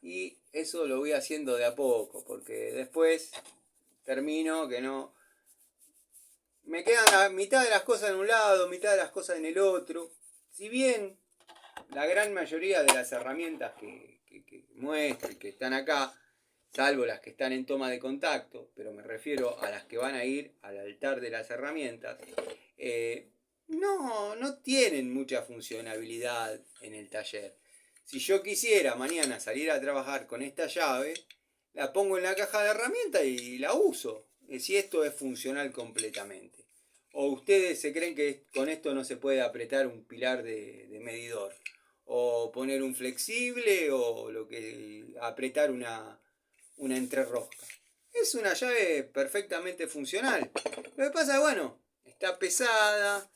y eso lo voy haciendo de a poco, porque después termino que no... Me quedan la mitad de las cosas en un lado, mitad de las cosas en el otro. Si bien la gran mayoría de las herramientas que muestro y que están acá, salvo las que están en toma de contacto, pero me refiero a las que van a ir al altar de las herramientas, no tienen mucha funcionalidad en el taller. Si yo quisiera mañana salir a trabajar con esta llave, la pongo en la caja de herramientas y la uso. Si esto es funcional completamente. ¿O ustedes se creen que con esto no se puede apretar un pilar de medidor? ¿O poner un flexible? ¿O apretar una entrerrosca? Es una llave perfectamente funcional. Lo que pasa es, bueno, está pesada,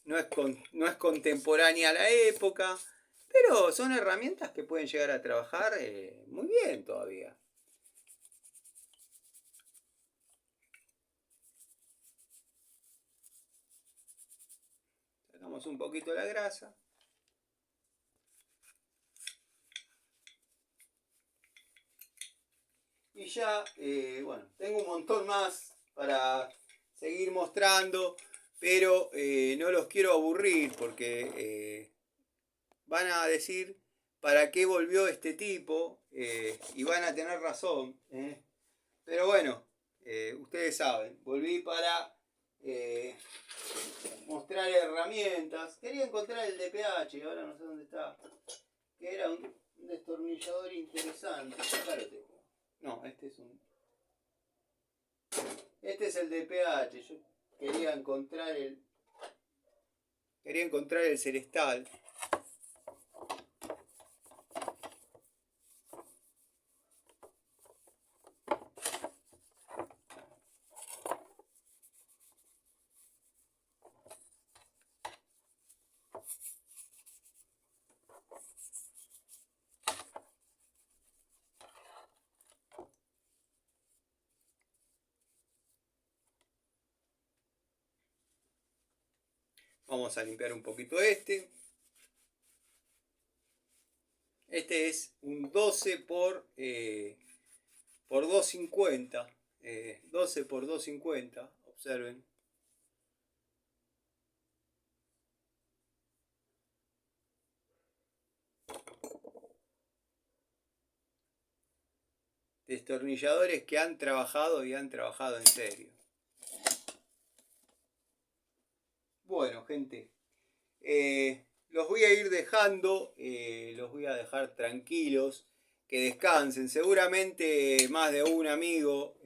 no es contemporánea a la época, pero son herramientas que pueden llegar a trabajar muy bien todavía. Sacamos un poquito la grasa. Y ya, bueno, tengo un montón más para seguir mostrando, pero no los quiero aburrir porque van a decir para qué volvió este tipo y van a tener razón. Pero bueno, ustedes saben, volví para mostrar herramientas. Quería encontrar el DPH, ahora no sé dónde está. Que era un destornillador interesante. Acá lo tengo. No, este es el DPH. Yo quería encontrar el Celestal. Vamos a limpiar un poquito este. Este es un 12 por 250. 12 por 250. Observen. destornilladores que han trabajado y han trabajado en serio. Bueno, gente, los voy a ir dejando, los voy a dejar tranquilos, que descansen. Seguramente más de un amigo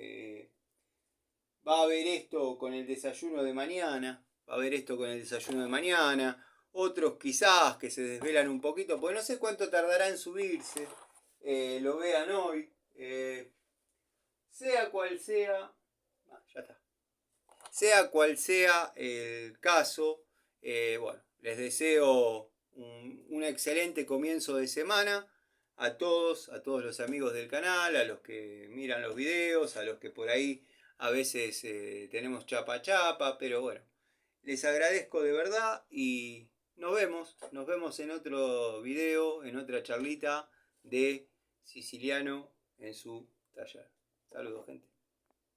va a ver esto con el desayuno de mañana, otros quizás que se desvelan un poquito, porque no sé cuánto tardará en subirse, lo vean hoy, sea cual sea, ya está. Sea cual sea el caso, bueno, les deseo un excelente comienzo de semana a todos los amigos del canal, a los que miran los videos, a los que por ahí a veces tenemos chapa chapa, pero bueno, les agradezco de verdad y nos vemos en otro video, en otra charlita de Siciliano en su taller. Saludos, gente.